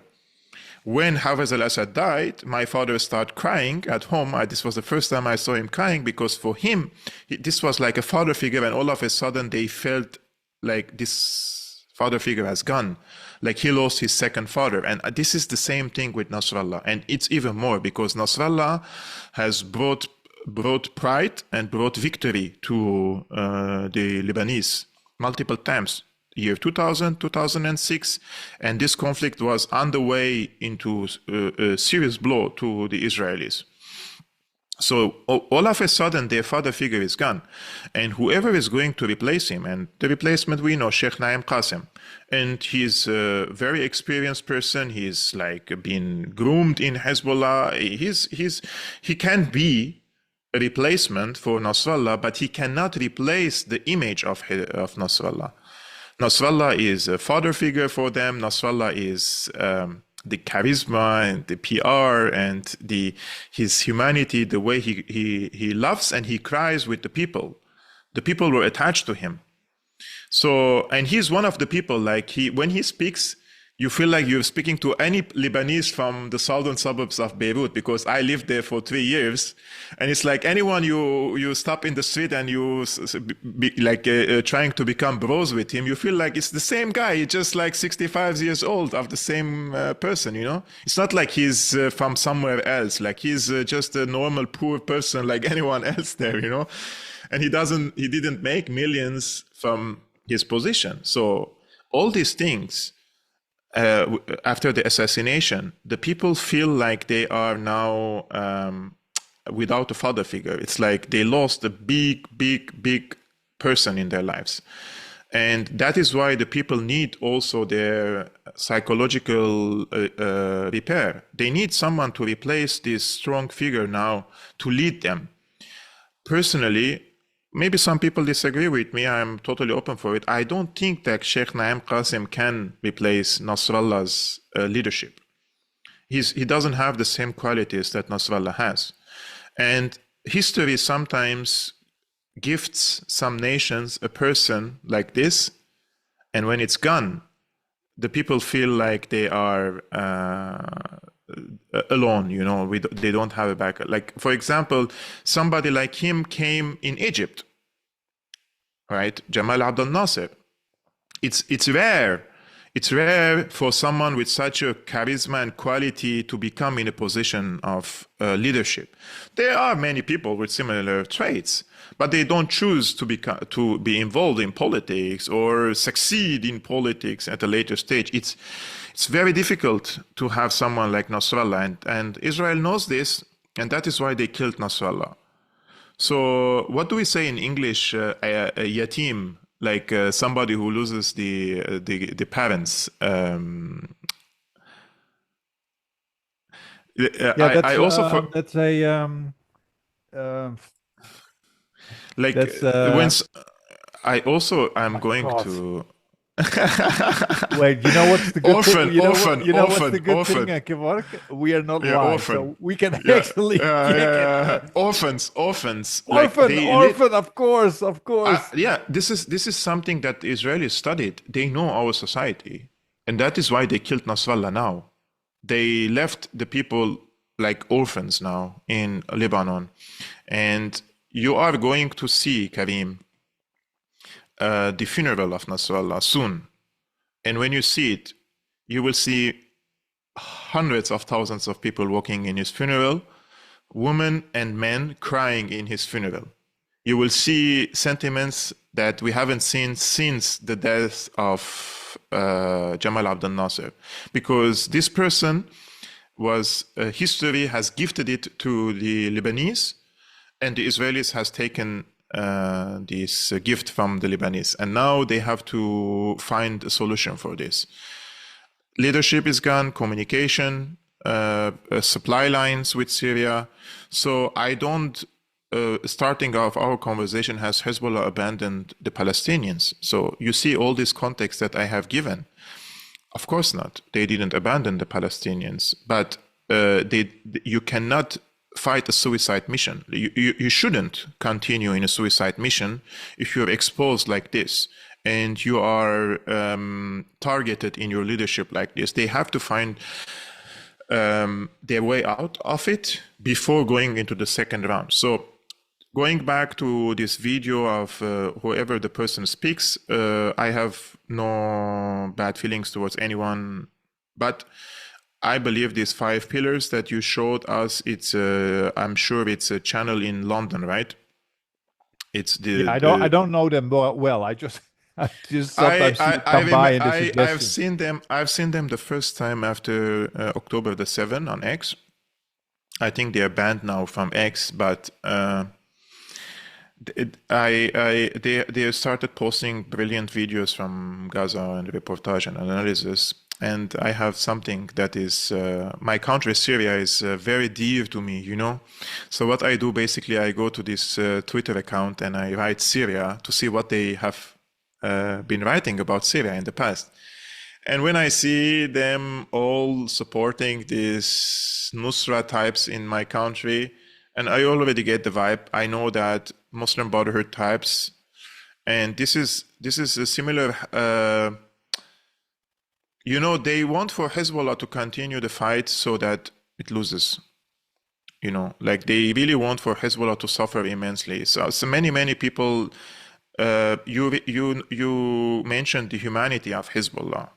A: When Hafez al-Assad died, my father started crying at home. This was the first time I saw him crying, because for him, this was like a father figure, and all of a sudden they felt like this father figure has gone, like he lost his second father. And this is the same thing with Nasrallah, and it's even more, because Nasrallah has brought pride and brought victory to the Lebanese multiple times. Year 2000, 2006, and this conflict was on the way into a serious blow to the Israelis. So all of a sudden, their father figure is gone. And whoever is going to replace him, and the replacement we know, Sheikh Naim Qasim. And he's a very experienced person. He's like been groomed in Hezbollah. He can be a replacement for Nasrallah, but he cannot replace the image of Nasrallah. Nasrallah is a father figure for them. Nasrallah is the charisma and the PR and his humanity, the way he loves and he cries with the people. The people were attached to him. So, and he's one of the people, like when he speaks, you feel like you're speaking to any Lebanese from the southern suburbs of Beirut, because I lived there for 3 years, and it's like anyone you stop in the street and you trying to become bros with him, you feel like it's the same guy. He's just like 65 years old, of the same person, you know. It's not like he's from somewhere else. Like he's just a normal poor person like anyone else there, you know. And he didn't make millions from his position. So all these things. After the assassination, the people feel like they are now without a father figure. It's like they lost a big person in their lives. And that is why the people need also their psychological repair. They need someone to replace this strong figure now to lead them. Personally, maybe some people disagree with me. I'm totally open for it. I don't think that Sheikh Naim Qasim can replace Nasrallah's leadership. He doesn't have the same qualities that Nasrallah has. And history sometimes gifts some nations a person like this, and when it's gone, the people feel like they are alone, you know, they don't have a backup. Like, for example, somebody like him came in Egypt, right? Jamal Abdel Nasser. It's rare. It's rare for someone with such a charisma and quality to become in a position of leadership. There are many people with similar traits, but they don't choose to be involved in politics or succeed in politics at a later stage. It's very difficult to have someone like Nasrallah, and Israel knows this, and that is why they killed Nasrallah. So what do we say in English, a yatim, like somebody who loses the parents?
B: I also that's a
A: like
B: that's,
A: when I'm going to.
B: Wait, you know what's the good thing? You know what's the good
A: orphan.
B: thing, Kevork? We are not live,
A: orphan.
B: so we can actually
A: orphans.
B: Orphan, of course.
A: This is something that the Israelis studied. They know our society, and that is why they killed Nasrallah now. They left the people like orphans now in Lebanon, and you are going to see, Karim, the funeral of Nasrallah soon. And when you see it, you will see hundreds of thousands of people walking in his funeral, women and men crying in his funeral. You will see sentiments that we haven't seen since the death of Jamal Abdel Nasser, because this person was, history has gifted it to the Lebanese, and the Israelis has taken this gift from the Lebanese, and now they have to find a solution for this. Leadership is gone, communication, supply lines with Syria. So I don't, starting off our conversation, has Hezbollah abandoned the Palestinians? So you see all this context that I have given. Of course not. They didn't abandon the Palestinians, but you cannot fight a suicide mission. You shouldn't continue in a suicide mission if you're exposed like this and you are targeted in your leadership like this. They have to find their way out of it before going into the second round. So going back to this video of whoever the person speaks, I have no bad feelings towards anyone, but I believe these 5 pillars that you showed us, it's I'm sure it's a channel in London, right? It's the.
B: I don't know them well. I just sometimes come by and
A: I've seen them the first time after October the 7th on X, I think they are banned now from X, but they started posting brilliant videos from Gaza and reportage and analysis. And I have something that is, my country, Syria, is very dear to me, you know. So what I do, basically, I go to this Twitter account and I write Syria to see what they have been writing about Syria in the past. And when I see them all supporting these Nusra types in my country, and I already get the vibe, I know that Muslim Brotherhood types, and this is a similar, you know, they want for Hezbollah to continue the fight so that it loses. You know, like they really want for Hezbollah to suffer immensely. So many people, you mentioned the humanity of Hezbollah.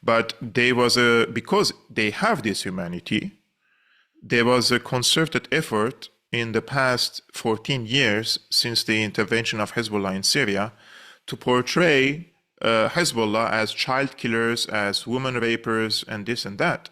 A: But there was because they have this humanity, there was a concerted effort in the past 14 years since the intervention of Hezbollah in Syria to portray Hezbollah as child killers, as woman rapers, and this and that,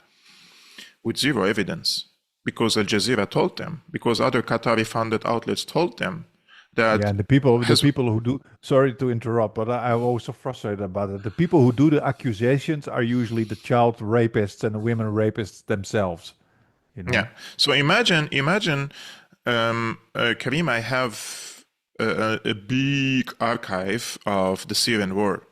A: with zero evidence. Because Al Jazeera told them, because other Qatari-funded outlets told them, that
B: and the people who do, sorry to interrupt, but I'm also frustrated about it. The people who do the accusations are usually the child rapists and the women rapists themselves. You know?
A: Yeah. So imagine, Karim, I have a big archive of the Syrian war.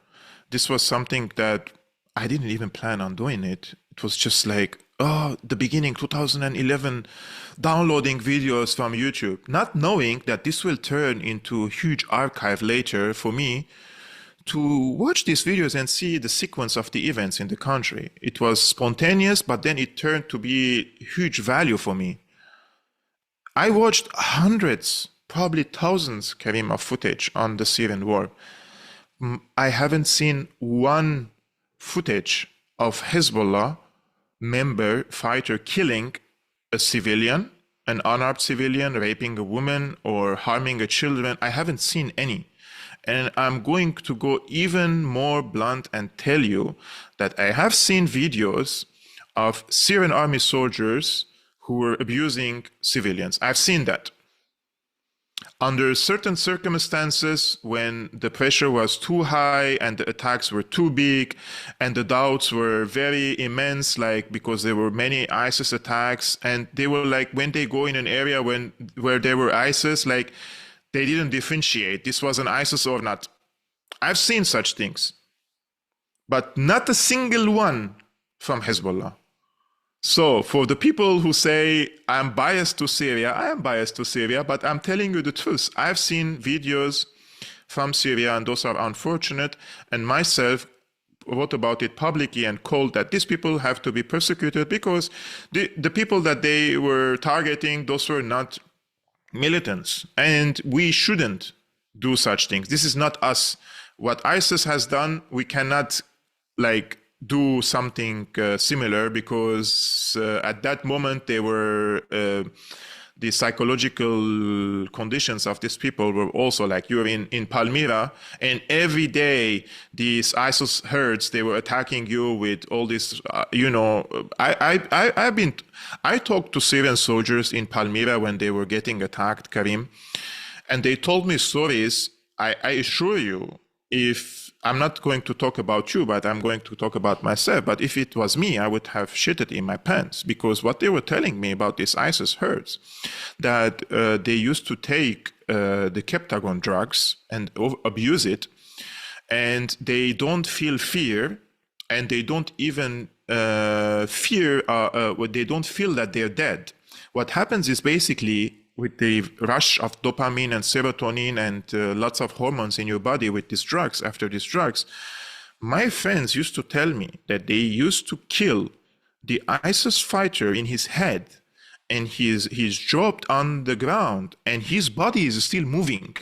A: This was something that I didn't even plan on doing it. It was just like, the beginning, 2011, downloading videos from YouTube, not knowing that this will turn into a huge archive later for me to watch these videos and see the sequence of the events in the country. It was spontaneous, but then it turned to be huge value for me. I watched hundreds, probably thousands, Karim, of footage on the Syrian war. I haven't seen one footage of Hezbollah member fighter killing a civilian, an unarmed civilian, raping a woman or harming a children. I haven't seen any. And I'm going to go even more blunt and tell you that I have seen videos of Syrian army soldiers who were abusing civilians. I've seen that. Under certain circumstances, when the pressure was too high and the attacks were too big and the doubts were very immense, like because there were many ISIS attacks, and they were like, when they go in an area where there were ISIS, like they didn't differentiate, this was an ISIS or not. I've seen such things, but not a single one from Hezbollah. So for the people who say I'm biased to Syria, I am biased to Syria, but I'm telling you the truth. I've seen videos from Syria, and those are unfortunate, and myself wrote about it publicly and called that these people have to be persecuted because the people that they were targeting, those were not militants, and we shouldn't do such things. This is not us. What ISIS has done, we cannot do something similar, because at that moment they were the psychological conditions of these people were also like, you're in Palmyra, and every day these ISIS herds, they were attacking you with all this, I talked to Syrian soldiers in Palmyra when they were getting attacked, Karim, and they told me stories. I assure you, if I'm not going to talk about you, but I'm going to talk about myself. But if it was me, I would have shitted in my pants, because what they were telling me about these ISIS herds, that they used to take the Keptagon drugs and abuse it, and they don't feel fear, and they don't even they don't feel that they're dead. What happens is basically, with the rush of dopamine and serotonin and lots of hormones in your body with these drugs, after these drugs, my friends used to tell me that they used to kill the ISIS fighter in his head, and he's dropped on the ground and his body is still moving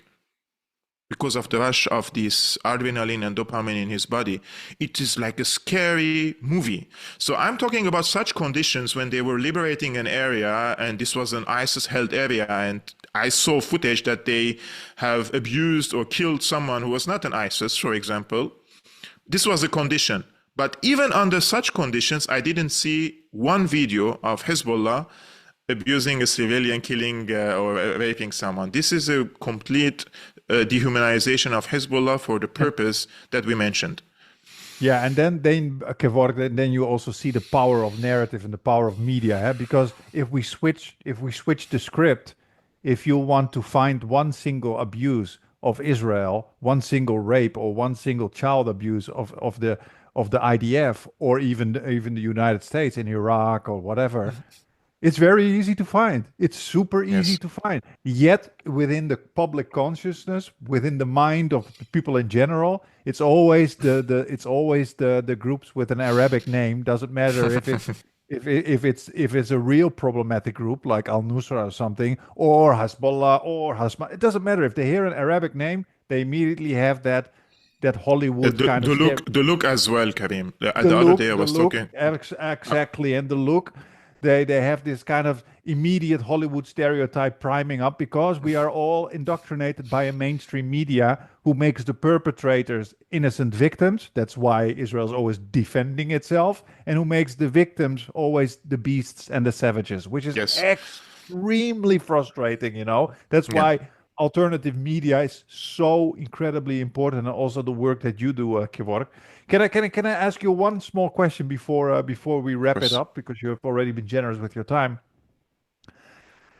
A: because of the rush of this adrenaline and dopamine in his body. It is like a scary movie. So I'm talking about such conditions when they were liberating an area, and this was an ISIS-held area, and I saw footage that they have abused or killed someone who was not an ISIS, for example. This was a condition. But even under such conditions, I didn't see one video of Hezbollah abusing a civilian, killing or raping someone. This is a complete dehumanization of Hezbollah for the purpose that we mentioned.
B: Yeah, and then Kevork, then you also see the power of narrative and the power of media, because if we switch the script, if you want to find one single abuse of Israel, one single rape or one single child abuse of the IDF or even the United States in Iraq or whatever, it's very easy to find. It's super easy to find. Yet within the public consciousness, within the mind of the people in general, it's always the groups with an Arabic name. Doesn't matter if it's a real problematic group like Al-Nusra or something, or Hezbollah or Hamas. It doesn't matter if they hear an Arabic name, they immediately have that Hollywood kind of
A: the look as well, Karim. The other day I was talking
B: exactly, and the look. They have this kind of immediate Hollywood stereotype priming up because we are all indoctrinated by a mainstream media who makes the perpetrators innocent victims. That's why Israel's always defending itself, and who makes the victims always the beasts and the savages, which is extremely frustrating, That's why alternative media is so incredibly important, and also the work that you do, Kevork. Can I ask you one small question before we wrap it up, because you have already been generous with your time?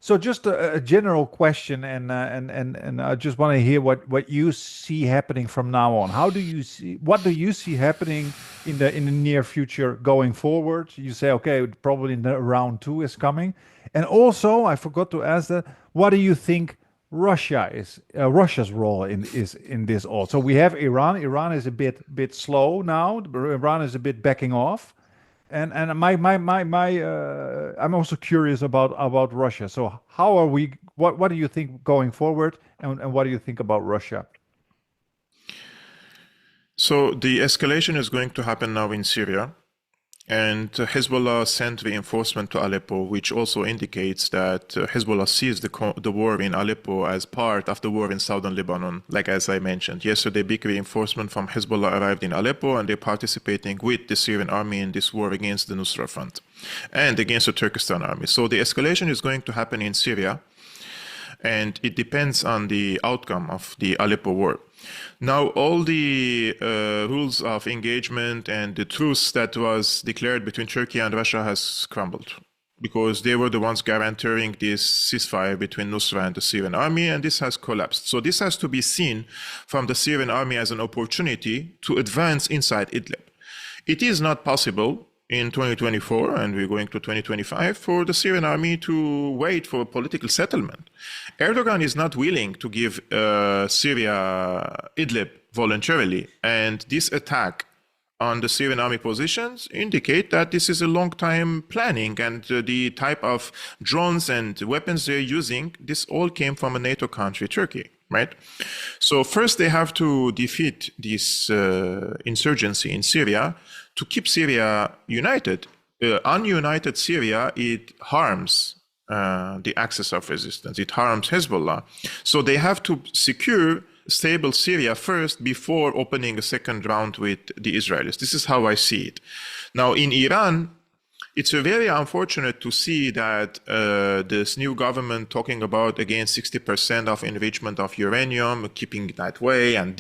B: So just a general question, and I just want to hear what you see happening from now on. What do you see happening in the near future going forward? You say, okay, probably round 2 is coming, and also I forgot to ask that. What do you think Russia's role is in this all? So we have Iran. Iran is a bit slow now. Iran is a bit backing off, and I'm also curious about Russia. So how are we? What do you think going forward, and what do you think about Russia?
A: So the escalation is going to happen now in Syria. And Hezbollah sent reinforcement to Aleppo, which also indicates that Hezbollah sees the war in Aleppo as part of the war in southern Lebanon, like as I mentioned. Yesterday, big reinforcement from Hezbollah arrived in Aleppo, and they're participating with the Syrian army in this war against the Nusra Front and against the Turkestan army. So the escalation is going to happen in Syria, and it depends on the outcome of the Aleppo war. Now, all the rules of engagement and the truce that was declared between Turkey and Russia has crumbled, because they were the ones guaranteeing this ceasefire between Nusra and the Syrian army, and this has collapsed. So this has to be seen from the Syrian army as an opportunity to advance inside Idlib. It is not possible in 2024, and we're going to 2025, for the Syrian army to wait for a political settlement. Erdogan is not willing to give Syria Idlib voluntarily, and this attack on the Syrian army positions indicate that this is a long-time planning, and the type of drones and weapons they're using, this all came from a NATO country, Turkey, right? So first they have to defeat this insurgency in Syria to keep Syria united. Ununited Syria, it harms the axis of resistance. It harms Hezbollah. So they have to secure stable Syria first before opening a second round with the Israelis. This is how I see it. Now, in Iran, it's very unfortunate to see that this new government talking about, again, 60% of enrichment of uranium, keeping it that way, and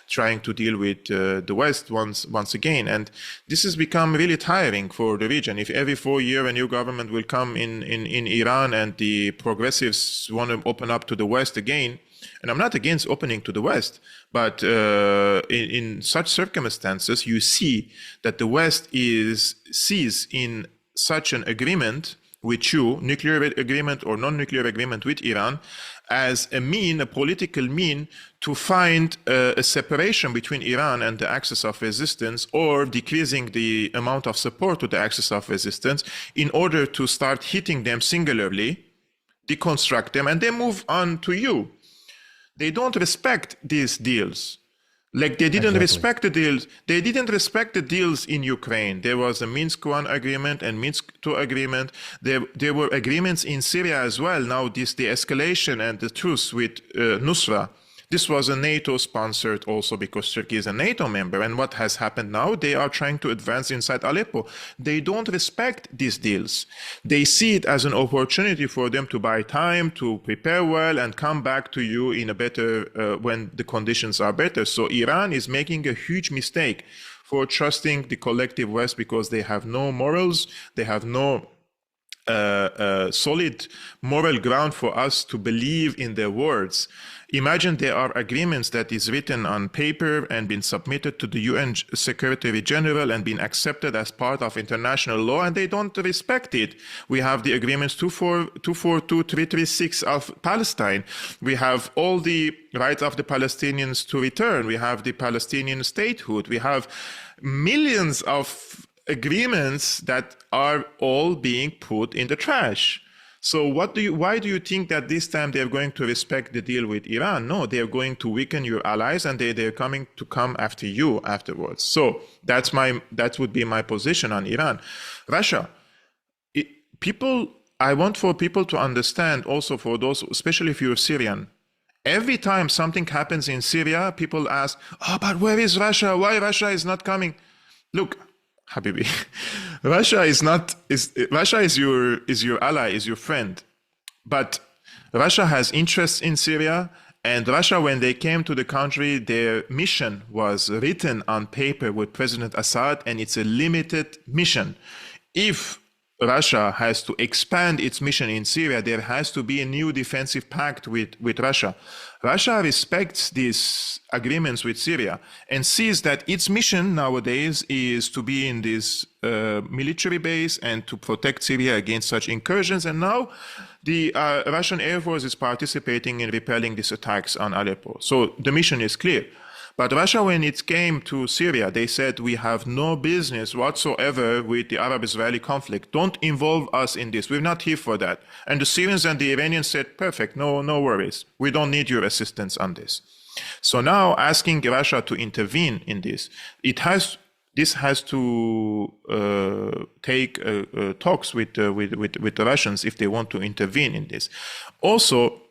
A: trying to deal with the West once again. And this has become really tiring for the region. If every 4 years a new government will come in Iran, and the progressives want to open up to the West again, and I'm not against opening to the West, but in such circumstances, you see that the West sees in such an agreement with you, nuclear agreement or non-nuclear agreement with Iran, as a political mean to find a separation between Iran and the axis of resistance, or decreasing the amount of support to the axis of resistance in order to start hitting them singularly, deconstruct them, and then move on to you. They don't respect these deals. Like they didn't respect the deals. They didn't respect the deals in Ukraine. There was a Minsk I agreement and Minsk II agreement. There were agreements in Syria as well. Now the escalation and the truce with Nusra. This was a NATO-sponsored also because Turkey is a NATO member. And what has happened now? They are trying to advance inside Aleppo. They don't respect these deals. They see it as an opportunity for them to buy time, to prepare well, and come back to you in a better, when the conditions are better. So Iran is making a huge mistake for trusting the collective West because they have no morals, they have no solid moral ground for us to believe in their words. Imagine there are agreements that is written on paper and been submitted to the UN Secretary General and been accepted as part of international law, and they don't respect it. We have the agreements 242, 336 of Palestine. We have all the rights of the Palestinians to return. We have the Palestinian statehood. We have millions of agreements that are all being put in the trash. So why do you think that this time they're going to respect the deal with Iran? No, they're going to weaken your allies, and they're coming to come after you afterwards. So that would be my position on Iran. Russia, I want for people to understand, also for those, especially if you're Syrian, every time something happens in Syria, people ask, oh, but where is Russia? Why Russia is not coming? Look, Habibi, Russia is your ally, is your friend. But Russia has interests in Syria, and Russia, when they came to the country, their mission was written on paper with President Assad, and it's a limited mission. If Russia has to expand its mission in Syria, there has to be a new defensive pact with Russia. Russia respects these agreements with Syria and sees that its mission nowadays is to be in this military base and to protect Syria against such incursions. And now the Russian Air Force is participating in repelling these attacks on Aleppo. So the mission is clear. But Russia, when it came to Syria, they said, we have no business whatsoever with the Arab-Israeli conflict. Don't involve us in this. We're not here for that. And the Syrians and the Iranians said, perfect, no worries. We don't need your assistance on this. So now asking Russia to intervene in this, this has to take talks with the Russians if they want to intervene in this. Also,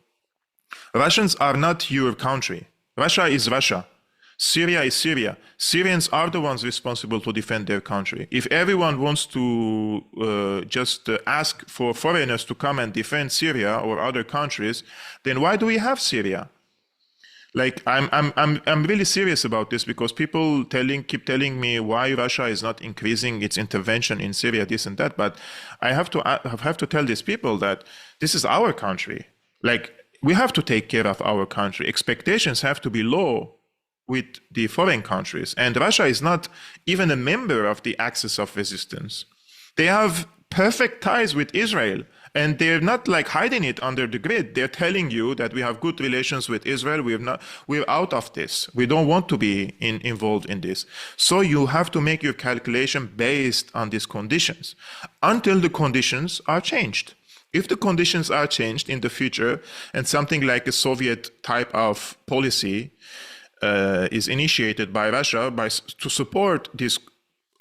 A: Russians are not your country. Russia is Russia. Syria is Syria. Syrians are the ones responsible to defend their country. If everyone wants to just ask for foreigners to come and defend Syria or other countries, then why do we have Syria? Like, I'm really serious about this, because people keep telling me why Russia is not increasing its intervention in Syria, this and that. But I have to tell these people that this is our country. Like, we have to take care of our country. Expectations have to be low with the foreign countries. And Russia is not even a member of the Axis of Resistance. They have perfect ties with Israel, and they're not like hiding it under the grid. They're telling you that we have good relations with Israel. We're out of this. We don't want to be involved in this. So you have to make your calculation based on these conditions until the conditions are changed. If the conditions are changed in the future, and something like a Soviet type of policy is initiated by Russia to support these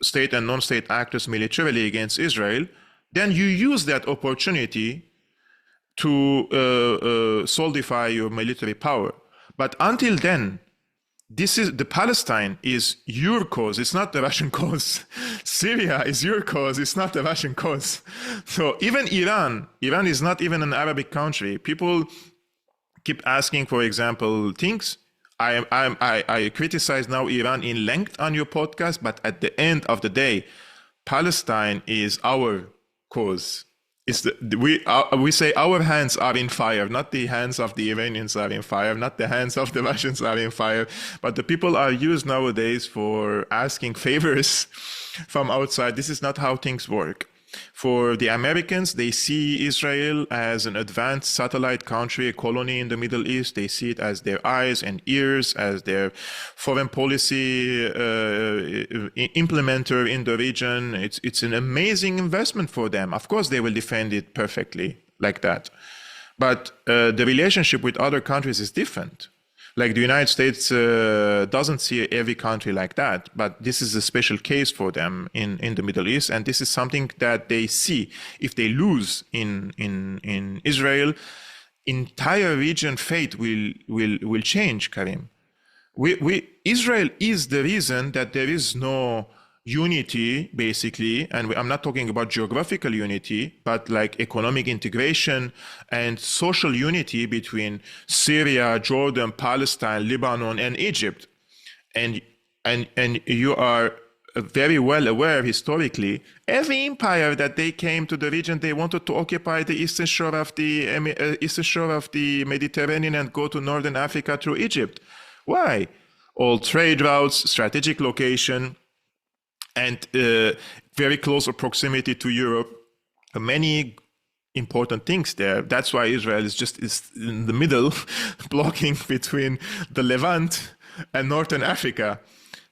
A: state and non-state actors militarily against Israel, then you use that opportunity to solidify your military power. But until then, the Palestine is your cause. It's not the Russian cause. Syria is your cause. It's not the Russian cause. So even Iran is not even an Arabic country. People keep asking, for example, things. I criticize now Iran in length on your podcast, but at the end of the day, Palestine is our cause. We say our hands are in fire, not the hands of the Iranians are in fire, not the hands of the Russians are in fire, but the people are used nowadays for asking favors from outside. This is not how things work. For the Americans, they see Israel as an advanced satellite country, a colony in the Middle East. They see it as their eyes and ears, as their foreign policy implementer in the region. It's an amazing investment for them. Of course, they will defend it perfectly like that. But the relationship with other countries is different. Like the United States doesn't see every country like that, but this is a special case for them in the Middle East, and this is something that they see. If they lose in Israel, entire region fate will change, Karim. Israel is the reason that there is no unity, basically, and I'm not talking about geographical unity, but like economic integration and social unity between Syria, Jordan, Palestine, Lebanon, and Egypt. And you are very well aware historically, every empire that they came to the region, they wanted to occupy the eastern shore of the Mediterranean and go to northern Africa through Egypt. Why? All trade routes, strategic location, and very close proximity to Europe. Many important things there. That's why Israel is in the middle, blocking between the Levant and northern Africa.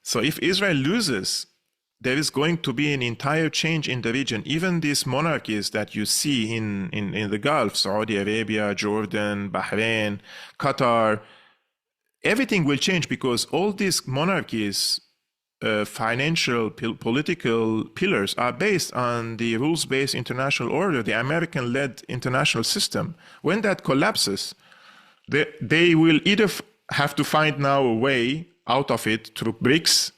A: So if Israel loses, there is going to be an entire change in the region. Even these monarchies that you see in the Gulf, Saudi Arabia, Jordan, Bahrain, Qatar, everything will change because all these monarchies, financial, political pillars are based on the rules-based international order, the American-led international system. When that collapses, they will either have to find now a way out of it through BRICS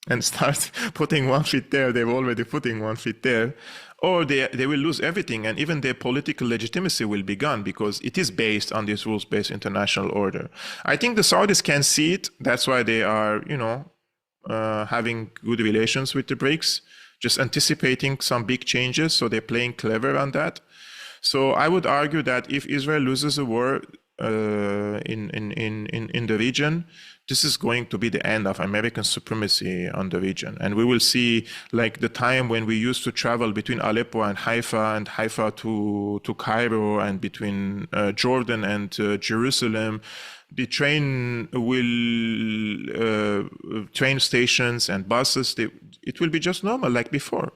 A: and start putting 1 foot there. They're already putting 1 foot there. Or they will lose everything, and even their political legitimacy will be gone because it is based on this rules-based international order. I think the Saudis can see it. That's why they are, having good relations with the BRICS, just anticipating some big changes. So they're playing clever on that. So I would argue that if Israel loses a war in the region, this is going to be the end of American supremacy on the region. And we will see like the time when we used to travel between Aleppo and Haifa to Cairo, and between Jordan and Jerusalem. The train stations and buses, it will be just normal like before.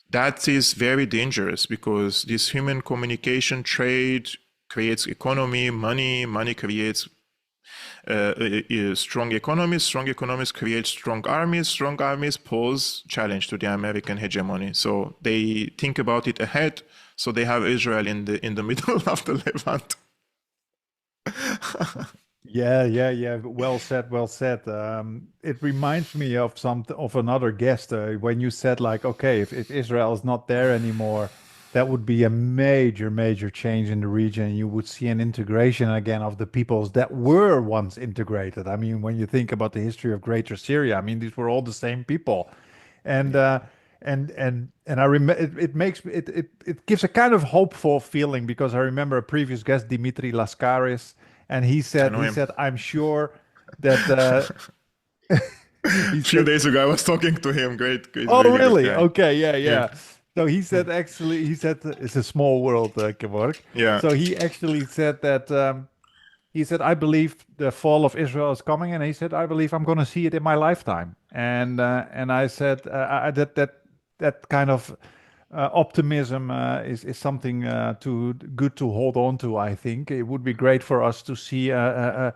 A: That is very dangerous because this human communication, trade creates economy, money creates strong economies create strong armies pose challenge to the American hegemony. So they think about it ahead. So they have Israel in the middle of the Levant.
B: Yeah. Well said. It reminds me of another guest when you said like, okay, if Israel is not there anymore, that would be a major change in the region. You would see an integration again of the peoples that were once integrated. I mean, when you think about the history of Greater Syria, I mean, these were all the same people, and I remember it gives a kind of hopeful feeling because I remember a previous guest, Dimitri Laskaris, and he said I'm sure that.
A: A few days ago, I was talking to him. Great.
B: Oh, really? Okay, yeah. So he said, it's a small world, Kevork.
A: Yeah.
B: So he actually said that, I believe the fall of Israel is coming. And he said, I believe I'm going to see it in my lifetime. And I said that kind of optimism is something good to hold on to, I think. It would be great for us to see a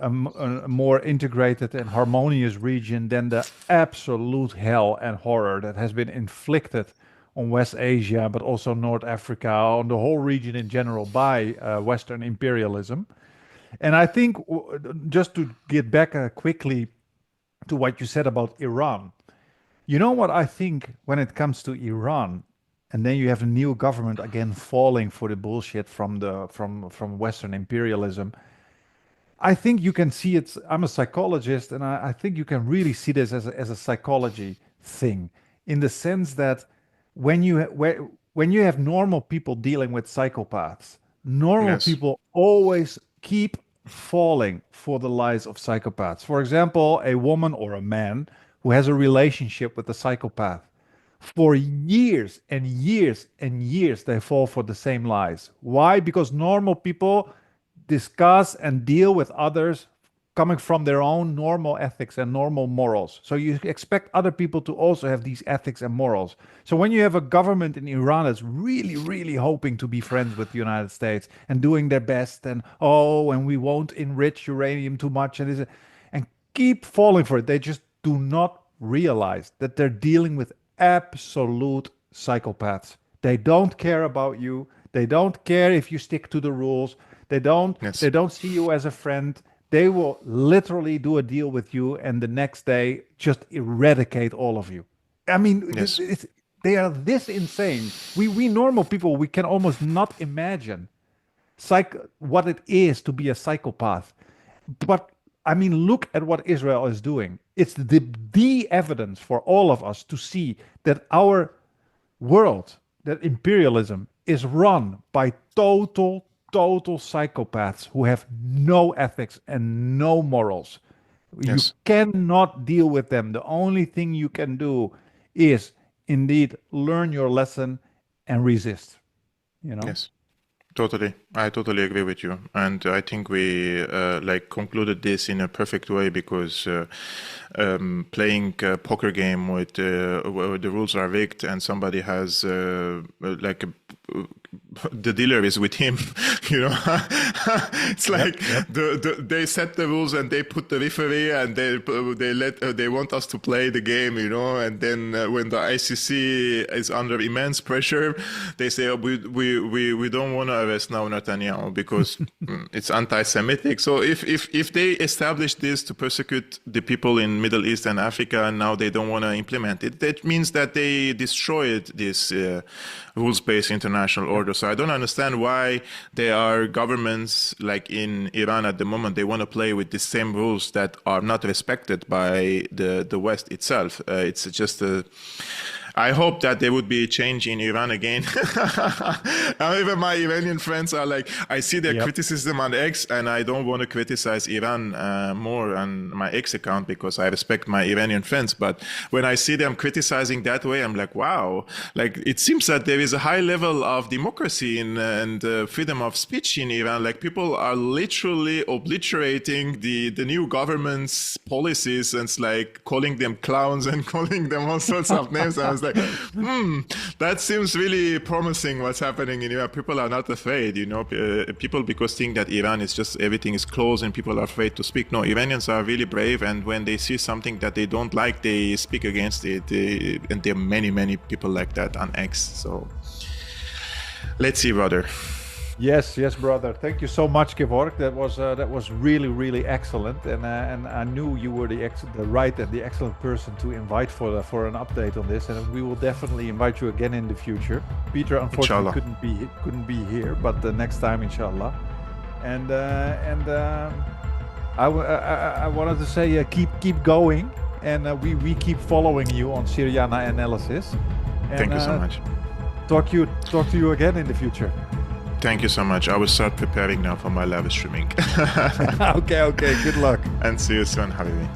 B: more integrated and harmonious region than the absolute hell and horror that has been inflicted on West Asia, but also North Africa, on the whole region in general by Western imperialism. And I think, just to get back quickly to what you said about Iran, you know what I think when it comes to Iran, and then you have a new government again falling for the bullshit from Western imperialism. I think you can see it. I'm a psychologist, and I think you can really see this as a psychology thing, in the sense that when you have normal people dealing with psychopaths, normal people always keep falling for the lies of psychopaths. For example, a woman or a man who has a relationship with a psychopath, for years and years and years, they fall for the same lies. Why? Because normal people discuss and deal with others coming from their own normal ethics and normal morals. So you expect other people to also have these ethics and morals. So when you have a government in Iran that's really hoping to be friends with the United States and doing their best, and we won't enrich uranium too much, and keep falling for it, they just do not realize that they're dealing with absolute psychopaths. They don't care about you. They don't care if you stick to the rules. They don't see you as a friend. They will literally do a deal with you and the next day just eradicate all of you. I mean, they are this insane. We normal people, we can almost not imagine what it is to be a psychopath. But I mean, look at what Israel is doing. It's the evidence for all of us to see that our world, that imperialism, is run by total psychopaths who have no ethics and no morals. You cannot deal with them. The only thing you can do is indeed learn your lesson and resist.
A: Yes, totally. I totally agree with you, and I think we concluded this in a perfect way because playing a poker game with where the rules are rigged and somebody has the dealer is with him, it's like they set the rules and they put the referee and they want us to play the game, and then when the ICC is under immense pressure, they say, oh, we don't want to arrest now Netanyahu because it's anti-Semitic. So if they establish this to persecute the people in Middle East and Africa and now they don't want to implement it, that means that they destroyed this rules-based international order. So I don't understand why there are governments like in Iran at the moment, they want to play with the same rules that are not respected by the West itself. It's just I hope that there would be a change in Iran again. Even my Iranian friends are like, I see their criticism on X and I don't want to criticize Iran more on my X account because I respect my Iranian friends. But when I see them criticizing that way, I'm like, wow, like it seems that there is a high level of democracy and freedom of speech in Iran. Like people are literally obliterating the new government's policies and it's like calling them clowns and calling them all sorts of names. I was like, that seems really promising what's happening in Iran. People are not afraid, people because think that Iran is just everything is closed and people are afraid to speak. No, Iranians are really brave, and when they see something that they don't like, they speak against it. And there are many people like that on X. So let's see, brother.
B: Yes, brother. Thank you so much, Kevork. That was really excellent, and I knew you were the right and the excellent person to invite for an update on this, and we will definitely invite you again in the future. Peter unfortunately couldn't be here, but the next time, inshallah. And I wanted to say keep going, and we keep following you on Syriana Analysis. And,
A: thank you so much.
B: Talk to you again in the future.
A: Thank you so much. I will start preparing now for my live streaming.
B: Okay. Good luck.
A: And see you soon, Habibi.